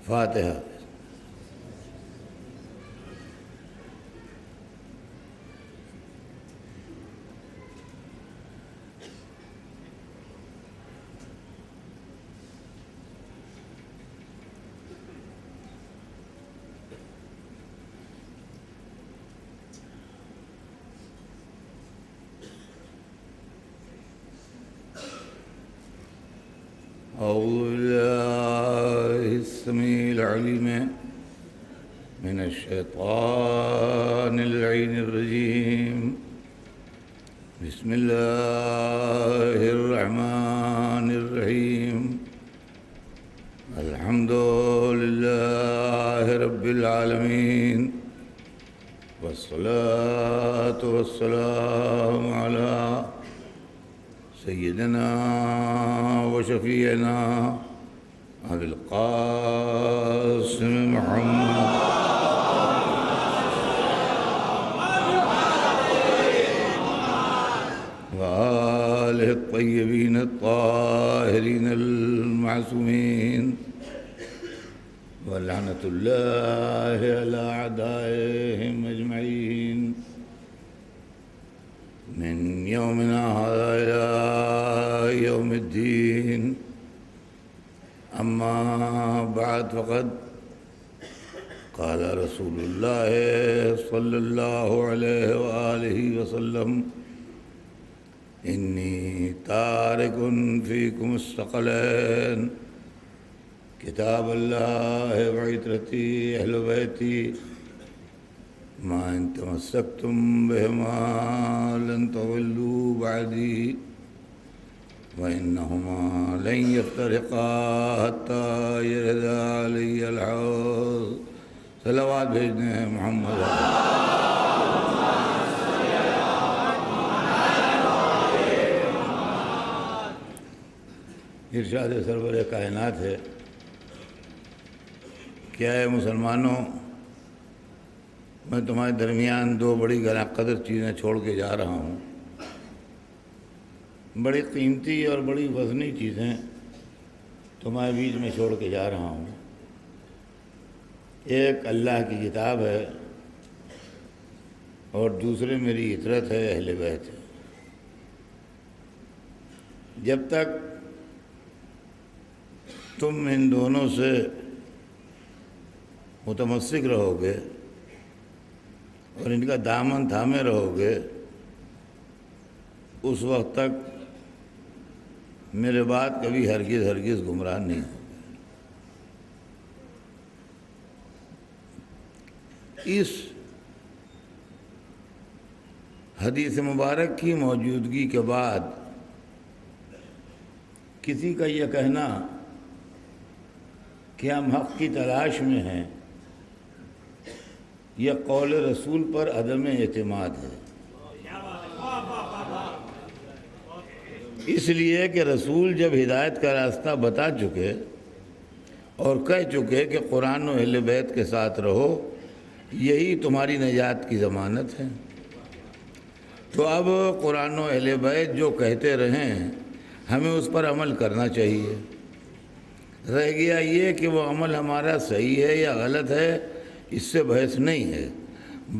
فاتحہ۔ أعوذ بالله السميع العليم من الشيطان اللعين الرجيم. بسم الله الرحمن الرحيم. الحمد لله رب العالمين، والصلاة والسلام على سيدنا وشفيعنا أبي القاسم محمد وآله الطيبين الطاهرين المعصومين، ولعنة الله على أعدائهم أجمعين من يومنا هذا إلى يوم الدين. أما بعد، فقد قال رسول الله صلى الله عليه وآله وسلم: إني تارك فيكم الثقلين، كتاب الله وعترتي أهل بيتي، ما إن تمسكتم بهما لن تضلوا بعدي، وإنهما لن يفترقا حتى يرد علي الحوض. صلوات بھیجنے ہیں محمد. ارشاد سرور کائنات ہے: کیا ہے مسلمانوں، میں تمہارے درمیان دو بڑی گراں قدر چیزیں چھوڑ کے جا رہا ہوں. بڑی قیمتی اور بڑی وزنی چیزیں تمہارے بیچ میں چھوڑ کے جا رہا ہوں. ایک اللہ کی کتاب ہے اور دوسرے میری عطرت ہے، اہل بیت ہے. جب تک تم ان دونوں سے متمسک رہو گے اور ان کا دامن تھامے رہو گے، اس وقت تک میرے بات کبھی ہرگز گمراہ نہیں ہوگی. اس حدیث مبارک کی موجودگی کے بعد کسی کا یہ کہنا کہ ہم حق کی تلاش میں ہیں، یہ قول رسول پر عدم اعتماد ہے. اس لیے کہ رسول جب ہدایت کا راستہ بتا چکے اور کہہ چکے کہ قرآن و اہل بیت کے ساتھ رہو، یہی تمہاری نجات کی ضمانت ہے، تو اب قرآن و اہل بیت جو کہتے رہیں ہمیں اس پر عمل کرنا چاہیے. رہ گیا یہ کہ وہ عمل ہمارا صحیح ہے یا غلط ہے، اس سے بحث نہیں ہے.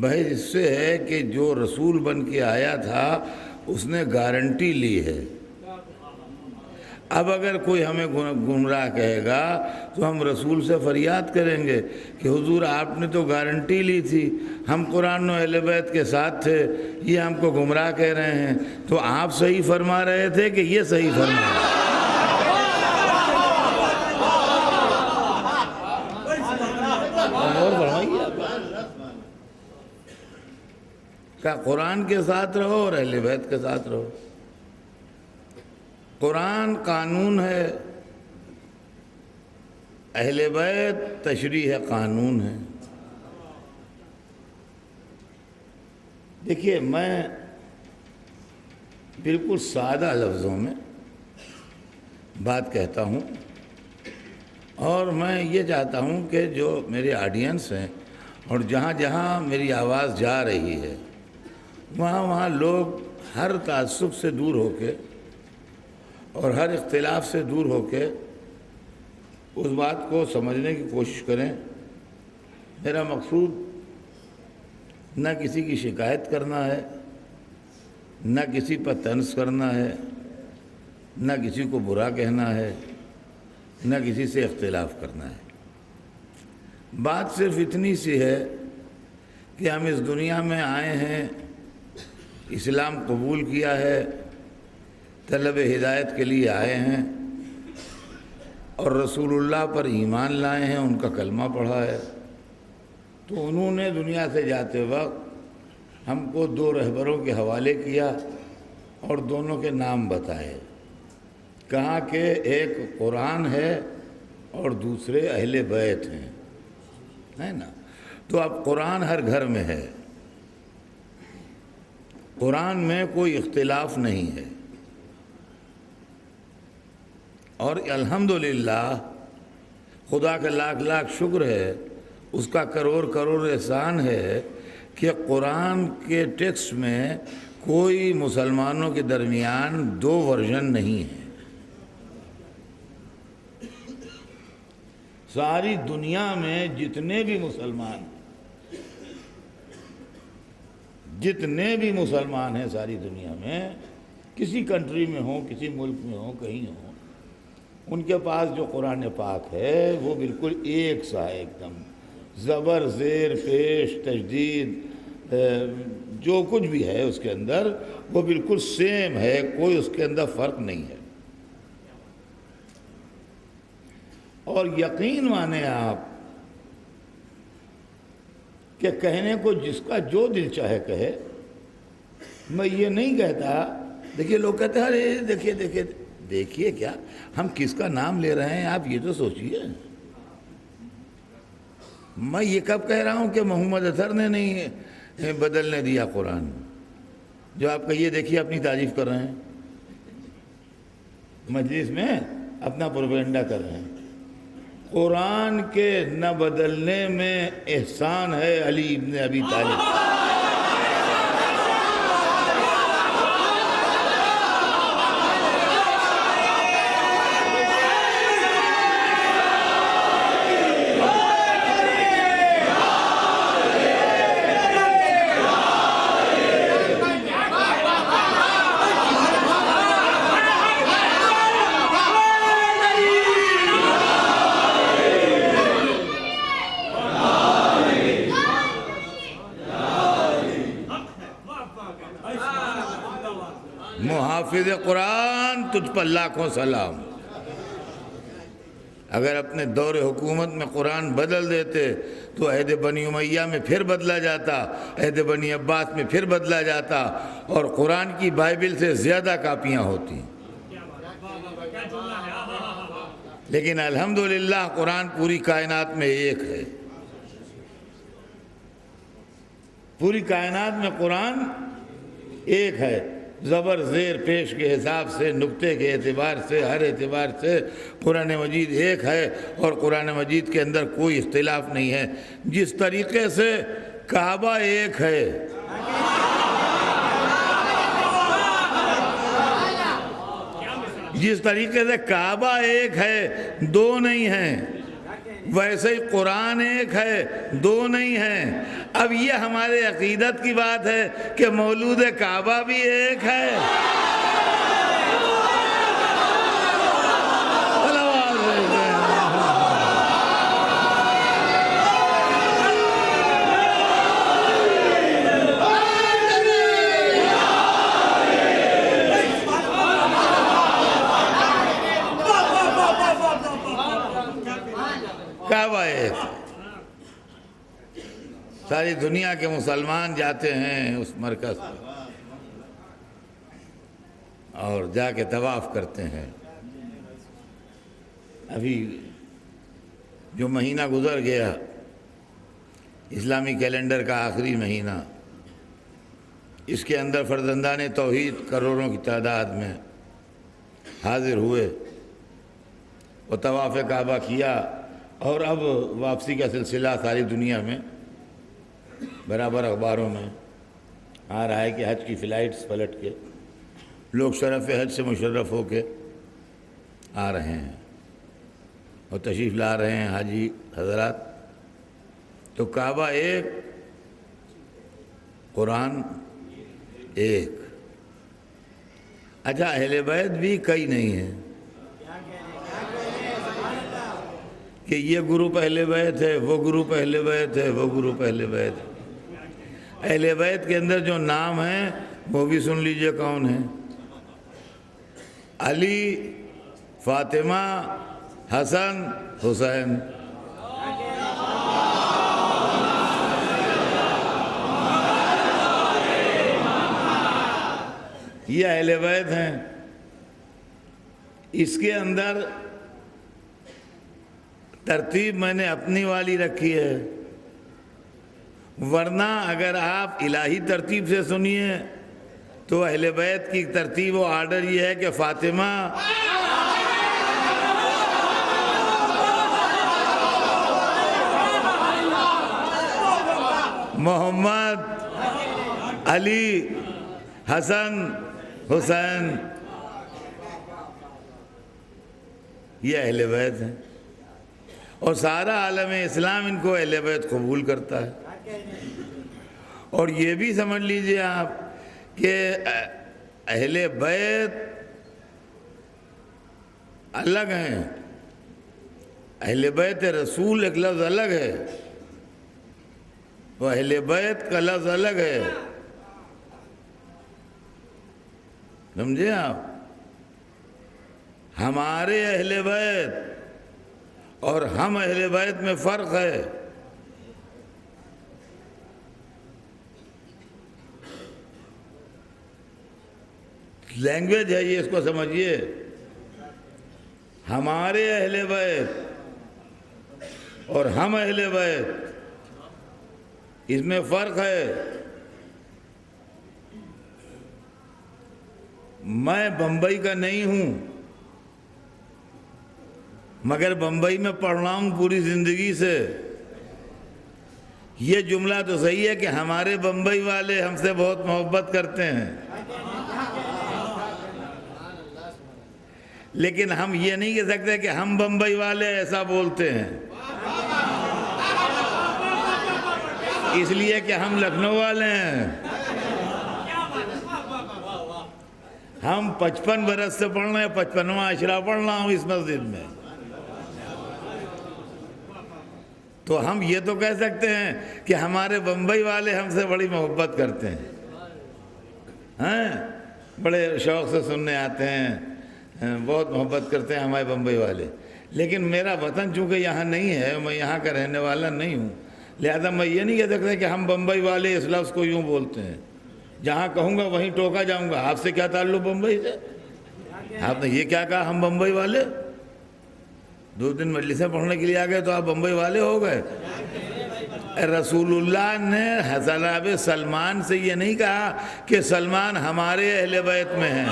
بحث اس سے ہے کہ جو رسول بن کے آیا تھا اس نے گارنٹی لی ہے. اب اگر کوئی ہمیں گمراہ کہے گا تو ہم رسول سے فریاد کریں گے کہ حضور آپ نے تو گارنٹی لی تھی، ہم قرآن و اہل بیت کے ساتھ تھے، یہ ہم کو گمراہ کہہ رہے ہیں، تو آپ صحیح فرما رہے تھے کہ یہ صحیح فرما رہے تھے؟ کہ قرآن کے ساتھ رہو اور اہل بیت کے ساتھ رہو. قرآن قانون ہے، اہل بیت تشریح قانون ہے. دیکھیے، میں بالکل سادہ لفظوں میں بات کہتا ہوں اور میں یہ چاہتا ہوں کہ جو میرے آڈینس ہیں اور جہاں جہاں میری آواز جا رہی ہے وہاں لوگ ہر تعصب سے دور ہو کے اور ہر اختلاف سے دور ہو کے اس بات کو سمجھنے کی کوشش کریں۔ میرا مقصود نہ کسی کی شکایت کرنا ہے، نہ کسی پر طنز کرنا ہے، نہ کسی کو برا کہنا ہے، نہ کسی سے اختلاف کرنا ہے۔ بات صرف اتنی سی ہے کہ ہم اس دنیا میں آئے ہیں، اسلام قبول کیا ہے، طلب ہدایت کے لیے آئے ہیں، اور رسول اللہ پر ایمان لائے ہیں، ان کا کلمہ پڑھا ہے۔ تو انہوں نے دنیا سے جاتے وقت ہم کو 2 رہبروں کے حوالے کیا اور دونوں کے نام بتائے، کہا کہ ایک قرآن ہے اور دوسرے اہل بیت ہیں، ہے نا؟ تو اب قرآن ہر گھر میں ہے، قرآن میں کوئی اختلاف نہیں ہے، اور الحمدللہ خدا کا لاکھ لاکھ شکر ہے، اس کا کروڑ کروڑ احسان ہے کہ قرآن کے ٹیکسٹ میں کوئی مسلمانوں کے درمیان 2 ورژن نہیں ہے۔ ساری دنیا میں جتنے بھی مسلمان ہیں ساری دنیا میں، کسی کنٹری میں ہوں، کسی ملک میں ہوں، کہیں ہوں، ان کے پاس جو قرآن پاک ہے وہ بالکل ایک سا ہے، ایک دم زبر زیر پیش تشدید جو کچھ بھی ہے اس کے اندر وہ بالکل سیم ہے، کوئی اس کے اندر فرق نہیں ہے۔ اور یقین مانیں آپ کہ کہنے کو جس کا جو دل چاہے کہے، میں یہ نہیں کہتا۔ دیکھیے لوگ کہتے ہیں ارے دیکھیے کیا ہم کس کا نام لے رہے ہیں، آپ یہ تو سوچئے۔ میں یہ کب کہہ رہا ہوں کہ محمد اطہر نے نہیں بدلنے دیا قرآن، جو آپ کہیے دیکھیے اپنی تعریف کر رہے ہیں، مجلس میں اپنا پروپیگنڈا کر رہے ہیں۔ قرآن کے نہ بدلنے میں احسان ہے علی ابن ابی طالب۔ محافظ قرآن تجھ پر لاکھوں سلام۔ اگر اپنے دور حکومت میں قرآن بدل دیتے تو عہد بنی امیہ میں پھر بدلا جاتا، عہد بنی عباس میں پھر بدلا جاتا، اور قرآن کی بائبل سے زیادہ کاپیاں ہوتی۔ لیکن الحمدللہ قرآن پوری کائنات میں ایک ہے، پوری کائنات میں قرآن ایک ہے، زبر زیر پیش کے حساب سے، نقطے کے اعتبار سے، ہر اعتبار سے قرآن مجید ایک ہے، اور قرآن مجید کے اندر کوئی اختلاف نہیں ہے۔ جس طریقے سے کعبہ ایک ہے، جس طریقے سے کعبہ ایک ہے، 2 نہیں ہیں، ویسے ہی قرآن ایک ہے، 2 نہیں ہیں۔ اب یہ ہمارے عقیدت کی بات ہے کہ مولود کعبہ بھی ایک ہے۔ کعبہ ایک، ساری دنیا کے مسلمان جاتے ہیں اس مرکز پر اور جا کے طواف کرتے ہیں۔ ابھی جو مہینہ گزر گیا، اسلامی کیلنڈر کا آخری مہینہ، اس کے اندر فرزندان توحید کروڑوں کی تعداد میں حاضر ہوئے، وہ طواف کعبہ کیا، اور اب واپسی کا سلسلہ ساری دنیا میں برابر اخباروں میں آ رہا ہے کہ حج کی فلائٹس پلٹ کے لوگ شرف حج سے مشرف ہو کے آ رہے ہیں۔ اور تشریف لا رہے ہیں حاجی حضرات، تو کعبہ ایک، قرآن ایک۔ اچھا، اہل بیت بھی کئی نہیں ہیں کہ یہ گروپ اہل بیت ہے، وہ گروپ اہل بیت ہے، وہ گروپ اہل بیت ہے۔ اہل بیت کے اندر جو نام ہیں وہ بھی سن لیجئے کون ہیں: علی، فاطمہ، حسن، حسین۔ یہ اہل بیت ہیں۔ اس کے اندر ترتیب میں نے اپنی والی رکھی ہے، ورنہ اگر آپ الہی ترتیب سے سنیے تو اہل بیت کی ترتیب و آرڈر یہ ہے کہ فاطمہ، محمد، علی، حسن، حسین، یہ اہل بیت ہیں، اور سارا عالم اسلام ان کو اہل بیت قبول کرتا ہے۔ اور یہ بھی سمجھ لیجئے آپ کہ اہل بیت الگ ہیں، اہل بیت رسول ایک لفظ الگ ہے، وہ اہل بیت کا لفظ الگ ہے، سمجھے آپ؟ ہمارے اہل بیت اور ہم اہل بیت میں فرق ہے۔ لینگویج ہے یہ، اس کو سمجھیے۔ ہمارے اہل بیت اور ہم اہل بیت، اس میں فرق ہے۔ میں بمبئی کا نہیں ہوں، مگر بمبئی میں پڑھ رہا ہوں پوری زندگی سے۔ یہ جملہ تو صحیح ہے کہ ہمارے بمبئی والے ہم سے بہت محبت کرتے ہیں، لیکن ہم یہ نہیں کہہ سکتے کہ ہم بمبئی والے ایسا بولتے ہیں، اس لیے کہ ہم لکھنؤ والے ہیں۔ ہم 55 برس سے پڑھ رہے ہیں، 55واں عشرہ پڑھ رہا ہوں اس مسجد میں، تو ہم یہ تو کہہ سکتے ہیں کہ ہمارے بمبئی والے ہم سے بڑی محبت کرتے ہیں، بڑے شوق سے سننے آتے ہیں، بہت محبت کرتے ہیں ہمارے بمبئی والے۔ لیکن میرا وطن چونکہ یہاں نہیں ہے، میں یہاں کا رہنے والا نہیں ہوں، لہذا میں یہ نہیں کہہ سکتا کہ ہم بمبئی والے اس لفظ کو یوں بولتے ہیں۔ جہاں کہوں گا وہیں ٹوکا جاؤں گا، آپ سے کیا تعلق بمبئی سے؟ آپ نے یہ کیا کہا ہم بمبئی والے؟ 2 دن مجلسیں پڑھنے کے لیے آ گئے تو آپ بمبئی والے ہو گئے؟ رسول اللہ نے حضرت سلمان سے یہ نہیں کہا کہ سلمان ہمارے اہل بیت میں ہیں۔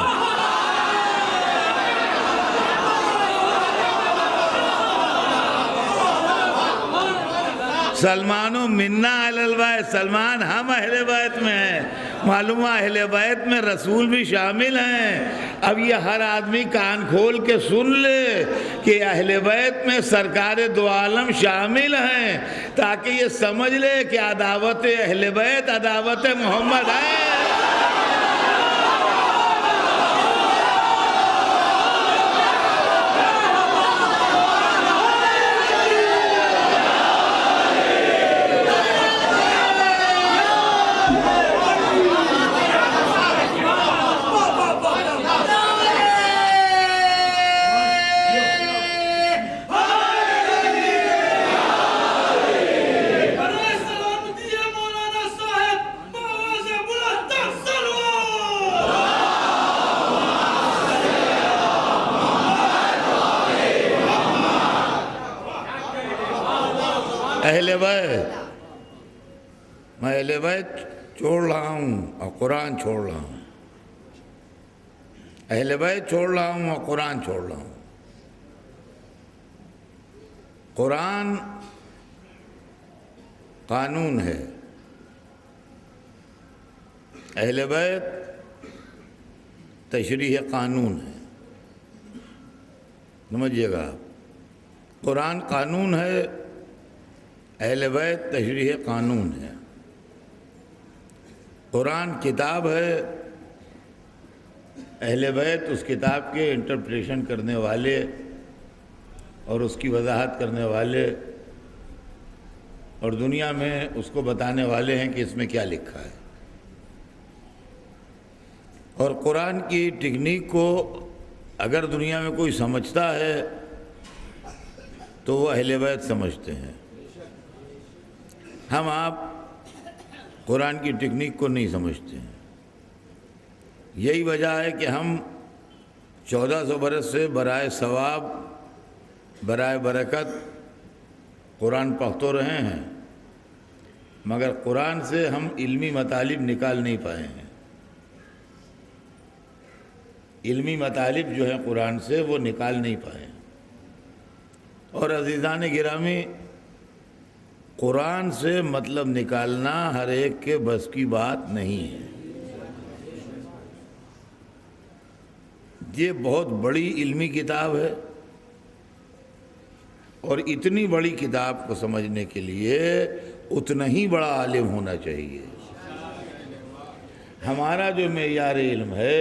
سلمان و منا اہل البیت، سلمان ہم اہل بیت میں ہیں۔ معلوم اہل بیت میں رسول بھی شامل ہیں۔ اب یہ ہر آدمی کان کھول کے سن لے کہ اہل بیت میں سرکار دو عالم شامل ہیں، تاکہ یہ سمجھ لے کہ عداوت اہل بیت عداوت محمد ہے۔ اہل بیت، میں اہل بیت چھوڑ رہا ہوں اور قرآن چھوڑ رہا ہوں، اہل بیت چھوڑ رہا ہوں اور قرآن چھوڑ رہا ہوں۔ قرآن قانون ہے، اہل بیت تشریح قانون ہے، سمجھیے گا آپ۔ قرآن قانون ہے، اہل بیت تشریح قانون ہے۔ قرآن کتاب ہے، اہل بیت اس کتاب کے انٹرپریشن کرنے والے اور اس کی وضاحت کرنے والے اور دنیا میں اس کو بتانے والے ہیں کہ اس میں کیا لکھا ہے۔ اور قرآن کی ٹیکنیک کو اگر دنیا میں کوئی سمجھتا ہے تو وہ اہل بیت سمجھتے ہیں۔ ہم آپ قرآن کی ٹیکنیک کو نہیں سمجھتے ہیں۔ یہی وجہ ہے کہ ہم 1400 برس سے برائے ثواب، برائے برکت قرآن پڑھتے رہے ہیں، مگر قرآن سے ہم علمی مطالب نکال نہیں پائے ہیں۔ علمی مطالب جو ہیں قرآن سے وہ نکال نہیں پائے۔ اور عزیزان گرامی، قرآن سے مطلب نکالنا ہر ایک کے بس کی بات نہیں ہے۔ یہ بہت بڑی علمی کتاب ہے، اور اتنی بڑی کتاب کو سمجھنے کے لیے اتنا ہی بڑا عالم ہونا چاہیے۔ ہمارا جو معیار علم ہے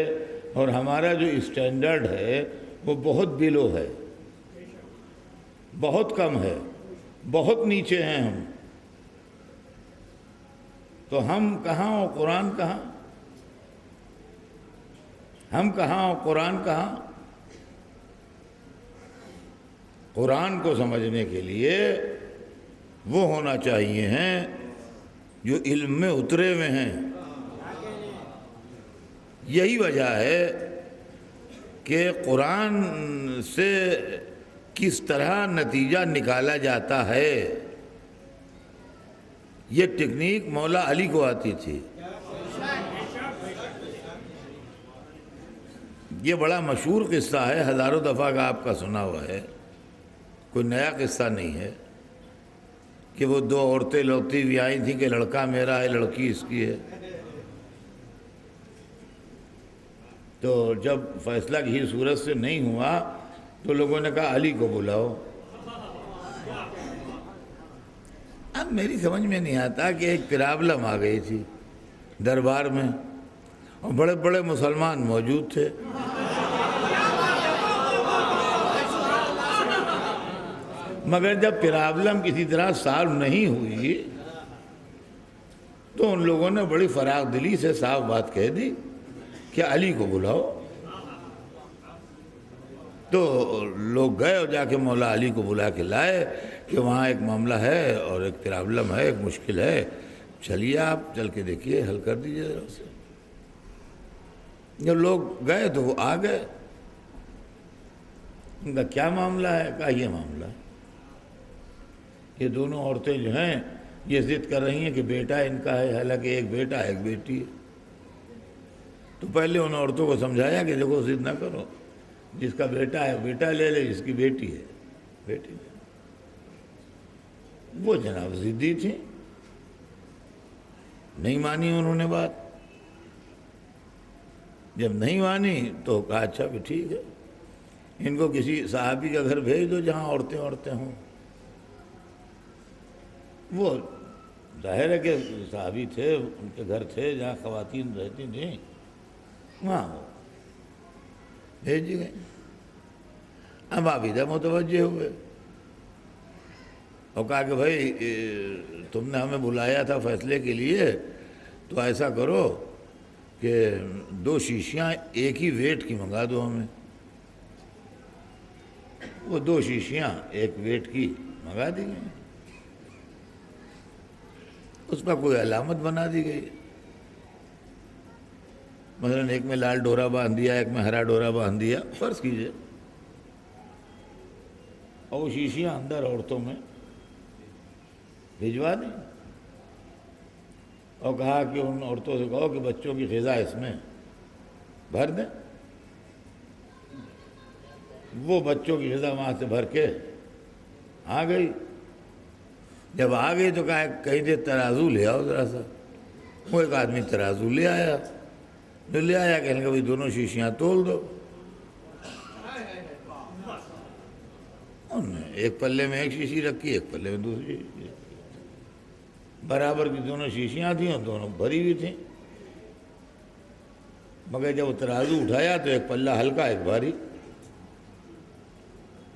اور ہمارا جو اسٹینڈرڈ ہے وہ بہت بلو ہے، بہت کم ہے، بہت نیچے ہیں ہم۔ تو ہم کہاں اور قرآن کہاں؟ ہم کہاں اور قرآن کہاں؟ قرآن کو سمجھنے کے لیے وہ ہونا چاہیے ہیں جو علم میں اترے ہوئے ہیں۔ یہی وجہ ہے کہ قرآن سے کس طرح نتیجہ نکالا جاتا ہے، یہ ٹیکنیک مولا علی کو آتی تھی۔ یہ بڑا مشہور قصہ ہے، ہزاروں دفعہ کا آپ کا سنا ہوا ہے، کوئی نیا قصہ نہیں ہے، کہ وہ دو عورتیں لوٹتی ہوئی آئی تھیں کہ لڑکا میرا ہے، لڑکی اس کی ہے۔ تو جب فیصلہ کسی صورت سے نہیں ہوا تو لوگوں نے کہا علی کو بلاؤ۔ اب میری سمجھ میں نہیں آتا کہ ایک پرابلم آ گئی تھی دربار میں، اور بڑے بڑے مسلمان موجود تھے۔ مگر جب پرابلم کسی طرح سالو نہیں ہوئی تو ان لوگوں نے بڑی فراخ دلی سے صاف بات کہہ دی کہ علی کو بلاؤ۔ تو لوگ گئے اور جا کے مولا علی کو بلا کے لائے کہ وہاں ایک معاملہ ہے اور ایک پرابلم ہے، ایک مشکل ہے، چلیے آپ چل کے دیکھیے، حل کر دیجیے ذرا اسے۔ جب لوگ گئے تو وہ آ گئے، ان کا کیا معاملہ ہے؟ کہا یہ معاملہ ہے، یہ دونوں عورتیں جو ہیں یہ ضد کر رہی ہیں کہ بیٹا ان کا ہے، حالانکہ ایک بیٹا ہے ایک بیٹی ہے۔ تو پہلے ان عورتوں کو سمجھایا کہ دیکھو ضد نہ کرو، جس کا بیٹا ہے بیٹا لے لے، جس کی بیٹی ہے بیٹی لے۔ وہ جناب ضدی تھیں، نہیں مانی انہوں نے بات۔ جب نہیں مانی تو کہا اچھا بھی ٹھیک ہے، ان کو کسی صحابی کا گھر بھیج دو جہاں عورتیں ہوں۔ وہ ظاہر ہے کہ صحابی تھے، ان کے گھر تھے جہاں خواتین رہتی تھیں، وہاں وہ بھیج گئے۔ اب عابدہ متوجہ ہوئے اور کہا کہ بھائی تم نے ہمیں بلایا تھا فیصلے کے لیے، تو ایسا کرو کہ 2 شیشیاں ایک ہی ویٹ کی منگا دو ہمیں۔ وہ 2 شیشیاں ایک ویٹ کی منگا دی گئی، اس پر کوئی علامت بنا دی گئی، مثلا ایک میں لال ڈورا باندھ دیا، ایک میں ہرا ڈورا باندھ دیا، فرض کیجئے، اور وہ شیشیاں اندر عورتوں میں بھجوا دیں، اور کہا کہ ان عورتوں سے کہو کہ بچوں کی غذا اس میں بھر دیں۔ وہ بچوں کی غذا وہاں سے بھر کے آ گئی۔ جب آ گئی تو کہا کہیں دے ترازو لے آؤ ذرا سا۔ وہ ایک آدمی ترازو لے آیا، جو لے آیا کہنے کہ بھائی دونوں شیشیاں تول دو۔ انہوں نے ایک پلے میں ایک شیشی رکھی، ایک پلے میں دوسری شیشی، برابر کی دونوں شیشیاں تھیں اور دونوں بھری ہوئی تھیں، مگر جب وہ ترازو اٹھایا تو ایک پلہ ہلکا ایک بھاری،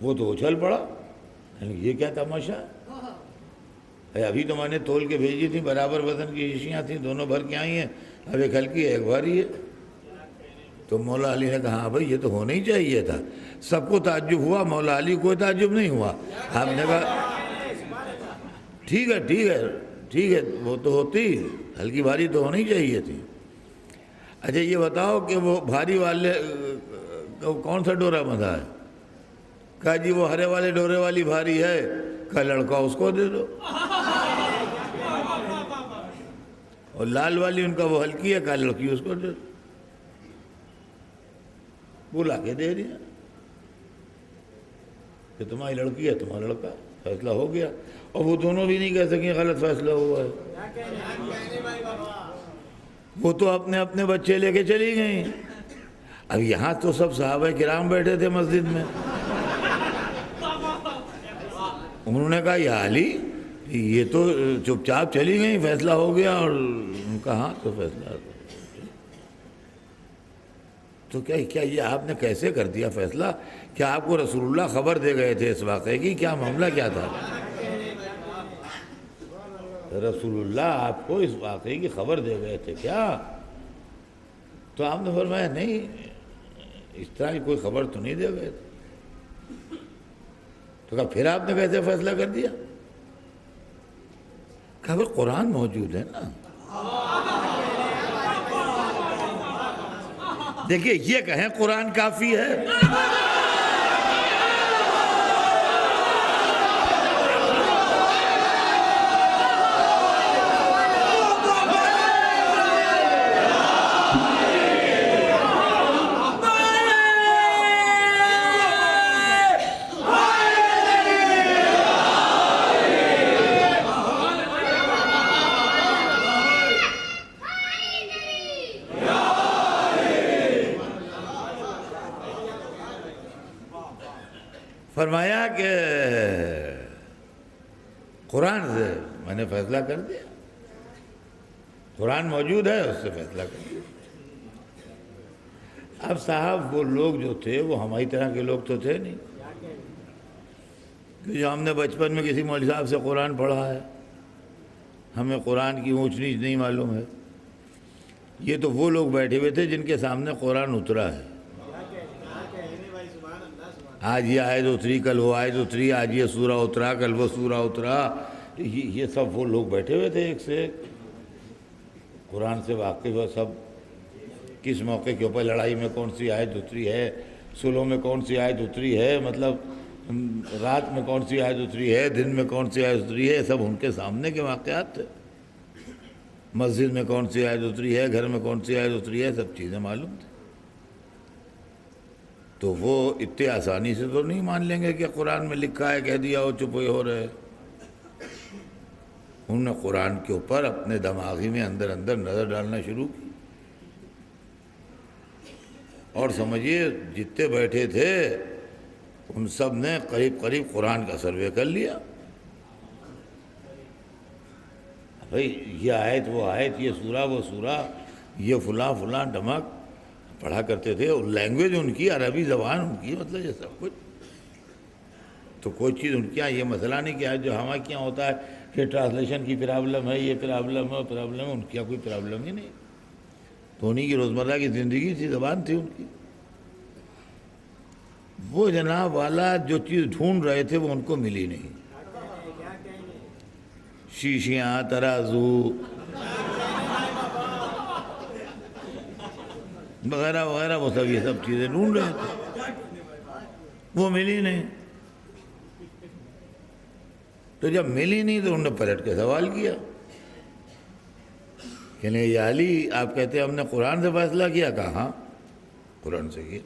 وہ تو اچھل پڑا۔ یہ کیا تماشا ہے؟ ابھی تو میں نے تول کے بھیجی تھی، برابر وزن کی شیشیاں تھیں، دونوں بھر کے آئی ہیں، اب ایک ہلکی ہے ایک بھاری ہے۔ تو مولا علی نے کہا ہاں بھائی یہ تو ہونا ہی چاہیے تھا۔ سب کو تعجب ہوا، مولا علی کوئی تعجب نہیں ہوا۔ آپ نے کہا ٹھیک ہے ٹھیک ہے ٹھیک ہے، وہ تو ہوتی، ہلکی بھاری تو ہونی چاہیے تھی۔ اچھا یہ بتاؤ کہ وہ بھاری والے کون سا ڈورا بندھا ہے؟ کہا جی وہ ہرے والے ڈورے والی بھاری ہے۔ کہا لڑکا اس کو دے دو، اور لال والی ان کا وہ ہلکی ہے، کہا لڑکی اس کو دے دو۔ بلا کے دے دیا کہ تمہاری لڑکی ہے تمہارا لڑکا، فیصلہ ہو گیا۔ اور وہ دونوں بھی نہیں کہہ سکیں غلط فیصلہ ہوا ہے، وہ تو اپنے اپنے بچے لے کے چلی گئیں۔ اب یہاں تو سب صحابہ کرام بیٹھے تھے مسجد میں، انہوں نے کہا یا علی یہ تو چپ چاپ چلی گئیں، فیصلہ ہو گیا، اور ان کا ہاں تو فیصلہ ہو گیا۔ تو کیا یہ آپ نے کیسے کر دیا فیصلہ؟ کیا آپ کو رسول اللہ خبر دے گئے تھے اس واقعے کی؟ کیا معاملہ کیا تھا؟ رسول اللہ آپ کو اس واقعے کی خبر دے گئے تھے کیا؟ تو آپ نے فرمایا نہیں، اس طرح کی کوئی خبر تو نہیں دے گئے تھے۔ تو کہا پھر آپ نے کیسے فیصلہ کر دیا؟ کہا پھر قرآن موجود ہے نا۔ دیکھیے یہ کہیں قرآن کافی ہے، فرمایا کہ قرآن سے میں نے فیصلہ کر دیا، قرآن موجود ہے اس سے فیصلہ کر دیا۔ اب صاحب وہ لوگ جو تھے وہ ہماری طرح کے لوگ تو تھے نہیں کہ جو ہم نے بچپن میں کسی مولوی صاحب سے قرآن پڑھا ہے، ہمیں قرآن کی اونچ نیچ نہیں معلوم ہے۔ یہ تو وہ لوگ بیٹھے ہوئے تھے جن کے سامنے قرآن اترا ہے۔ آج یہ آیت اتری، کل وہ آیت اتری، آج یہ سورہ اترا، کل وہ سورہ اترا۔ یہ سب وہ لوگ بیٹھے ہوئے تھے ایک سے ایک قرآن سے واقف ہے، سب کس موقع کے اوپر لڑائی میں کون سی آیت اتری ہے، صلح میں کون سی آیت اتری ہے، مطلب رات میں کون سی آیت اتری ہے، دن میں کون سی آیت اتری ہے، سب ان کے سامنے کے واقعات تھے۔ مسجد میں کون سی آیت اتری ہے، گھر میں کون سی آیت اتری ہے، سب چیزیں معلوم تھیں۔ تو وہ اتنے آسانی سے تو نہیں مان لیں گے کہ قرآن میں لکھا ہے، کہہ دیا ہو چپ ہو رہے۔ انہوں نے قرآن کے اوپر اپنے دماغی میں اندر اندر نظر ڈالنا شروع کی، اور سمجھیے جتنے بیٹھے تھے ان سب نے قریب قریب قرآن کا سروے کر لیا۔ بھئی یہ آیت وہ آیت، یہ سورہ وہ سورہ، یہ فلاں فلاں ڈمک پڑھا کرتے تھے، اور لینگویج ان کی عربی زبان ان کی، مطلب یہ سب کچھ۔ تو کوئی چیز ان کے یہاں یہ مسئلہ نہیں کہ جو ہمارے یہاں ہوتا ہے کہ ٹرانسلیشن کی پرابلم ہے، یہ پرابلم ہے، پرابلم ہے، ان کے یہاں کوئی پرابلم ہی نہیں۔ تو انہیں کی روزمرہ کی زندگی تھی، زبان تھی ان کی۔ وہ جناب والا جو چیز ڈھونڈ رہے تھے وہ ان کو ملی نہیں۔ شیشیاں، ترازو وغیرہ وغیرہ، وہ سب یہ سب چیزیں ڈھونڈ رہے تھے، وہ ملی نہیں۔ تو جب ملی نہیں تو انہوں نے پلٹ کے سوال کیا کہ نہیں یا علی آپ کہتے ہیں ہم نے قرآن سے فیصلہ کیا؟ کہا ہاں قرآن سے کیا۔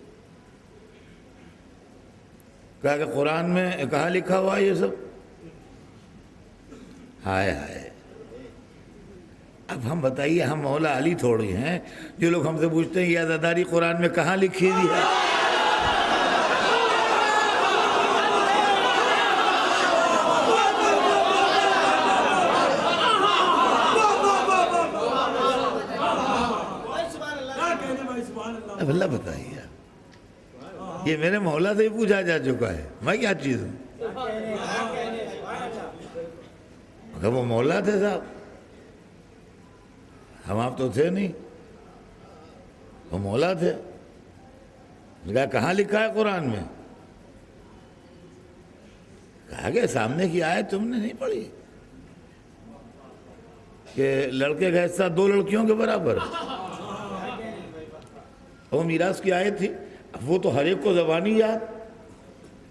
کہا کہ قرآن میں کہاں لکھا ہوا یہ سب؟ ہائے ہائے، اب ہم بتائیے، ہم مولا علی تھوڑی ہیں جو لوگ ہم سے پوچھتے ہیں یہ عزاداری قرآن میں کہاں لکھی ہوئی ہے؟ اب اللہ بتائیے، یہ میرے مولا سے ہی پوچھا جا چکا ہے، میں کیا چیز ہوں؟ اگر وہ مولا تھے صاحب، ہم آپ تو تھے نہیں، وہ مولا تھے۔ کہا کہاں لکھا ہے قرآن میں؟ کہا کہ سامنے کی آیت تم نے نہیں پڑھی کہ لڑکے کا حصہ 2 لڑکیوں کے برابر، وہ میراث کی آیت تھی۔ اب وہ تو ہر ایک کو زبانی یاد،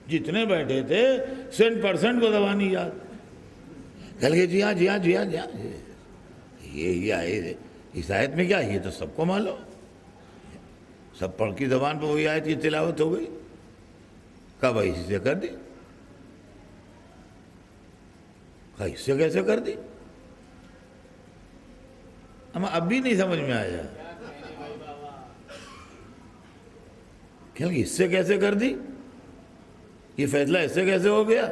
جتنے بیٹھے تھے 100% کو زبانی یاد۔ کہہ گئے جی ہاں جی ہاں جی ہاں جی ہاں، یہ آیت، اس آیت میں کیا، یہ تو سب کو معلوم، سب پڑھ کی زبان پہ وہی آیت کی تلاوت ہو گئی۔ کہا بھائی اس سے کر دی، کہا اس سے کیسے کر دی؟ ہمیں اب بھی نہیں سمجھ میں آیا کہ اس سے کیسے کر دی، یہ فیصلہ اس سے کیسے ہو گیا؟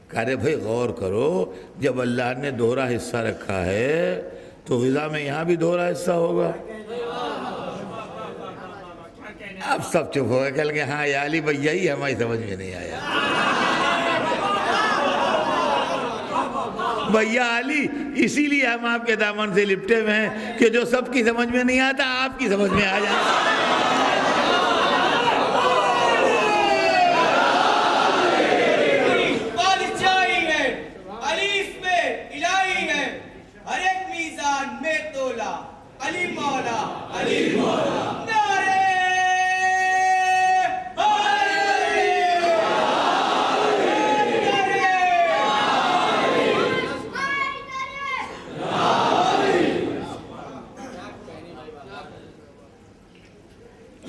کہہ رہے بھائی غور کرو، جب اللہ نے دوہرا حصہ رکھا ہے تو غذا میں یہاں بھی دوہرا حصہ ہوگا۔ اب سب چپ ہو گئے، کہہ لگے ہاں یا علی بھیا ہی ہماری سمجھ میں نہیں آیا۔ بھیا علی اسی لیے ہم آپ کے دامن سے لپٹے ہوئے ہیں کہ جو سب کی سمجھ میں نہیں آتا آپ کی سمجھ میں آ جائے۔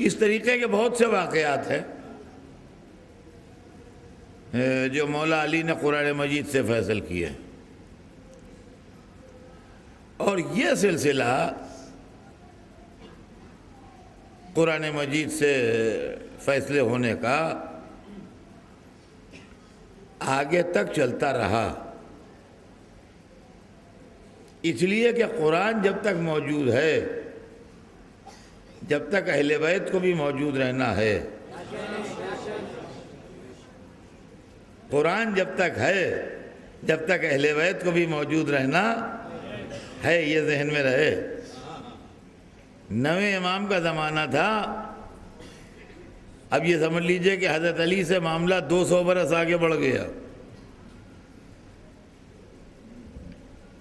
اس طریقے کے بہت سے واقعات ہیں جو مولا علی نے قرآن مجید سے فیصل کیے، اور یہ سلسلہ قرآن مجید سے فیصلے ہونے کا آگے تک چلتا رہا، اس لیے کہ قرآن جب تک موجود ہے، جب تک اہل بیت کو بھی موجود رہنا ہے، قرآن جب تک ہے، جب تک اہل بیت کو بھی موجود رہنا ہے، یہ ذہن میں رہے۔ نویں امام کا زمانہ تھا، اب یہ سمجھ لیجئے کہ حضرت علی سے معاملہ 200 برس آگے بڑھ گیا۔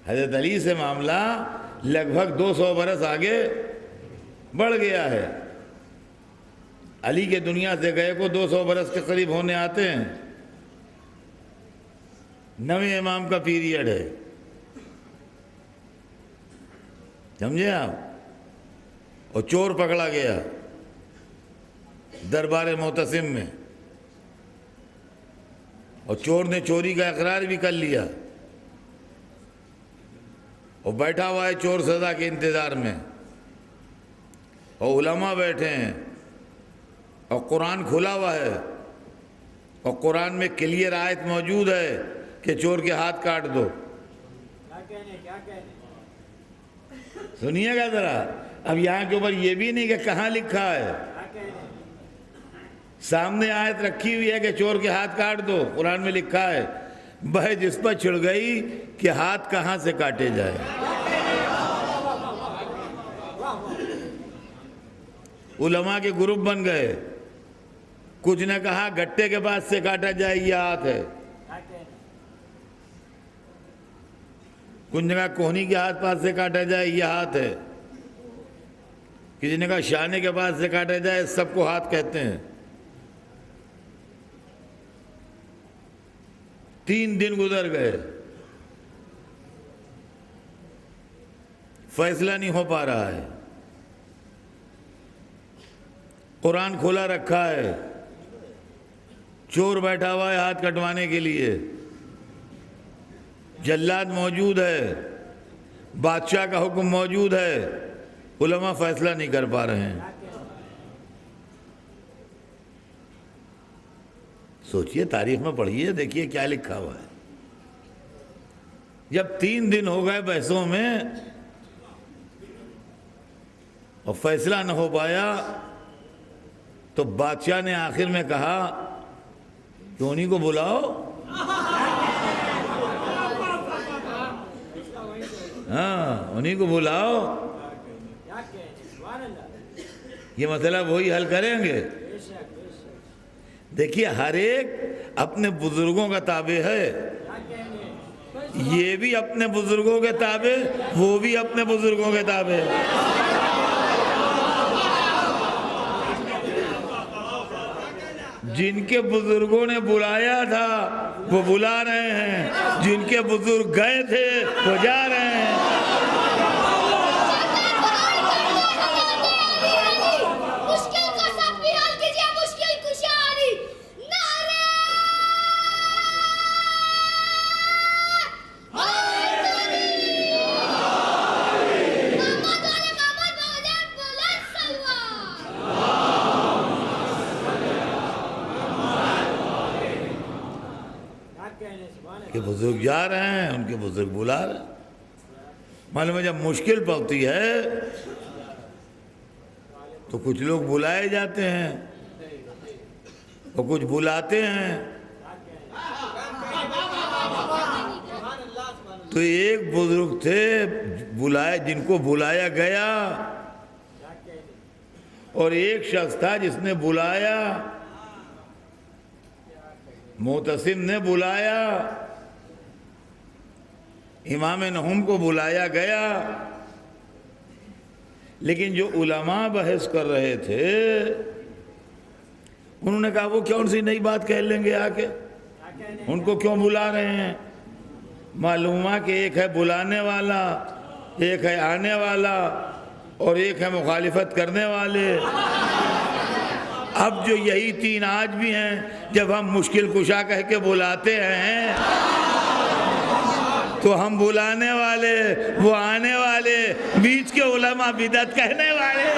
حضرت علی سے معاملہ لگ بھگ 200 برس آگے بڑھ گیا ہے۔ علی کے دنیا سے گئے کو 200 برس کے قریب ہونے آتے ہیں، نویں امام کا پیریڈ ہے، سمجھے آپ؟ اور چور پکڑا گیا دربار معتصم میں، اور چور نے چوری کا اقرار بھی کر لیا، اور بیٹھا ہوا ہے چور سزا کے انتظار میں، اور علماء بیٹھے ہیں، اور قرآن کھلا ہوا ہے، اور قرآن میں کلیئر آیت موجود ہے کہ چور کے ہاتھ کاٹ دو۔ سنیے گا ذرا، اب یہاں کے اوپر یہ بھی نہیں کہ کہاں لکھا ہے، سامنے آیت رکھی ہوئی ہے کہ چور کے ہاتھ کاٹ دو، قرآن میں لکھا ہے، بحث اس پر چھڑ گئی کہ ہاتھ کہاں سے کاٹے جائے۔ علماء کے گروپ بن گئے، کچھ نے کہا گٹے کے پاس سے کاٹا جائے یہ ہاتھ ہے، کچھ نے کہا کوہنی کے ہاتھ پاس سے کاٹا جائے یہ ہاتھ ہے، کسی نے کہا شانے کے پاس سے کاٹا جائے، سب کو ہاتھ کہتے ہیں۔ 3 دن گزر گئے، فیصلہ نہیں ہو پا رہا ہے، قرآن کھولا رکھا ہے، چور بیٹھا ہوا ہے ہاتھ کٹوانے کے لیے، جلاد موجود ہے، بادشاہ کا حکم موجود ہے، علماء فیصلہ نہیں کر پا رہے ہیں۔ سوچئے، تاریخ میں پڑھیے، دیکھیے کیا لکھا ہوا ہے۔ جب 3 دن ہو گئے بحثوں میں، اور فیصلہ نہ ہو پایا تو بادشاہ نے آخر میں کہا کہ انہیں کو بلاؤ، ہاں انہیں کو بلاؤ، یہ مسئلہ وہی حل کریں گے۔ دیکھیے ہر ایک اپنے بزرگوں کا تابع ہے، یہ بھی اپنے بزرگوں کے تابع، وہ بھی اپنے بزرگوں کے تابع۔ جن کے بزرگوں نے بلایا تھا وہ بلا رہے ہیں، جن کے بزرگ گئے تھے وہ جا رہے ہیں۔ کہ بزرگ جا رہے ہیں، ان کے بزرگ بلا رہے ہیں۔ معلوم ہے جب مشکل پڑتی ہے تو کچھ لوگ بلائے جاتے ہیں اور کچھ بلاتے ہیں۔ تو ایک بزرگ تھے بلائے، جن کو بلایا گیا، اور ایک شخص تھا جس نے بلایا، معتصم نے بلایا، امام نہوم کو بلایا گیا، لیکن جو علماء بحث کر رہے تھے انہوں نے کہا وہ کون سی نئی بات کہہ لیں گے آ کے، ان کو کیوں بلا رہے ہیں؟ معلوم ہے کہ ایک ہے بلانے والا، ایک ہے آنے والا، اور ایک ہے مخالفت کرنے والے۔ اب جو یہی تین آج بھی ہیں، جب ہم مشکل کشا کہہ کے بلاتے ہیں تو ہم بلانے والے، وہ آنے والے، بیچ کے علماء بدعت کہنے والے۔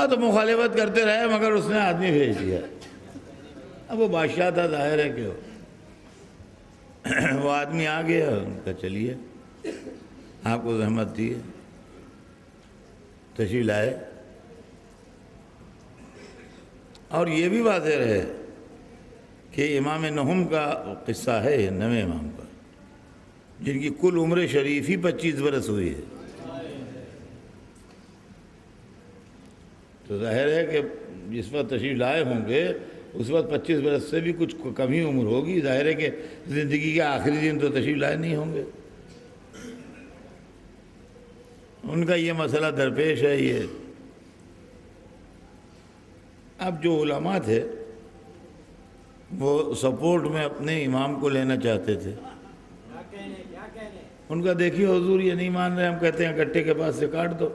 تو مخالفت کرتے رہے، مگر اس نے آدمی بھیج دیا۔ اب وہ بادشاہ تھا، ظاہر ہے کہ وہ آدمی آ گیا، ان کا چلیے آپ کو زحمت دی، تشریف لائے۔ اور یہ بھی واضح رہے کہ امام نہوم کا قصہ ہے، یہ نویں امام کا، جن کی کل عمر شریف ہی 25 برس ہوئی ہے۔ تو ظاہر ہے کہ جس وقت تشریف لائے ہوں گے اس وقت 25 برس سے بھی کچھ کم ہی عمر ہوگی۔ ظاہر ہے کہ زندگی کے آخری دن تو تشریف لائے نہیں ہوں گے۔ ان کا یہ مسئلہ درپیش ہے۔ یہ اب جو علماء تھے وہ سپورٹ میں اپنے امام کو لینا چاہتے تھے۔ ان کا دیکھیے حضور یہ نہیں مان رہے، ہم کہتے ہیں گٹے کے پاس سے کاٹ دو۔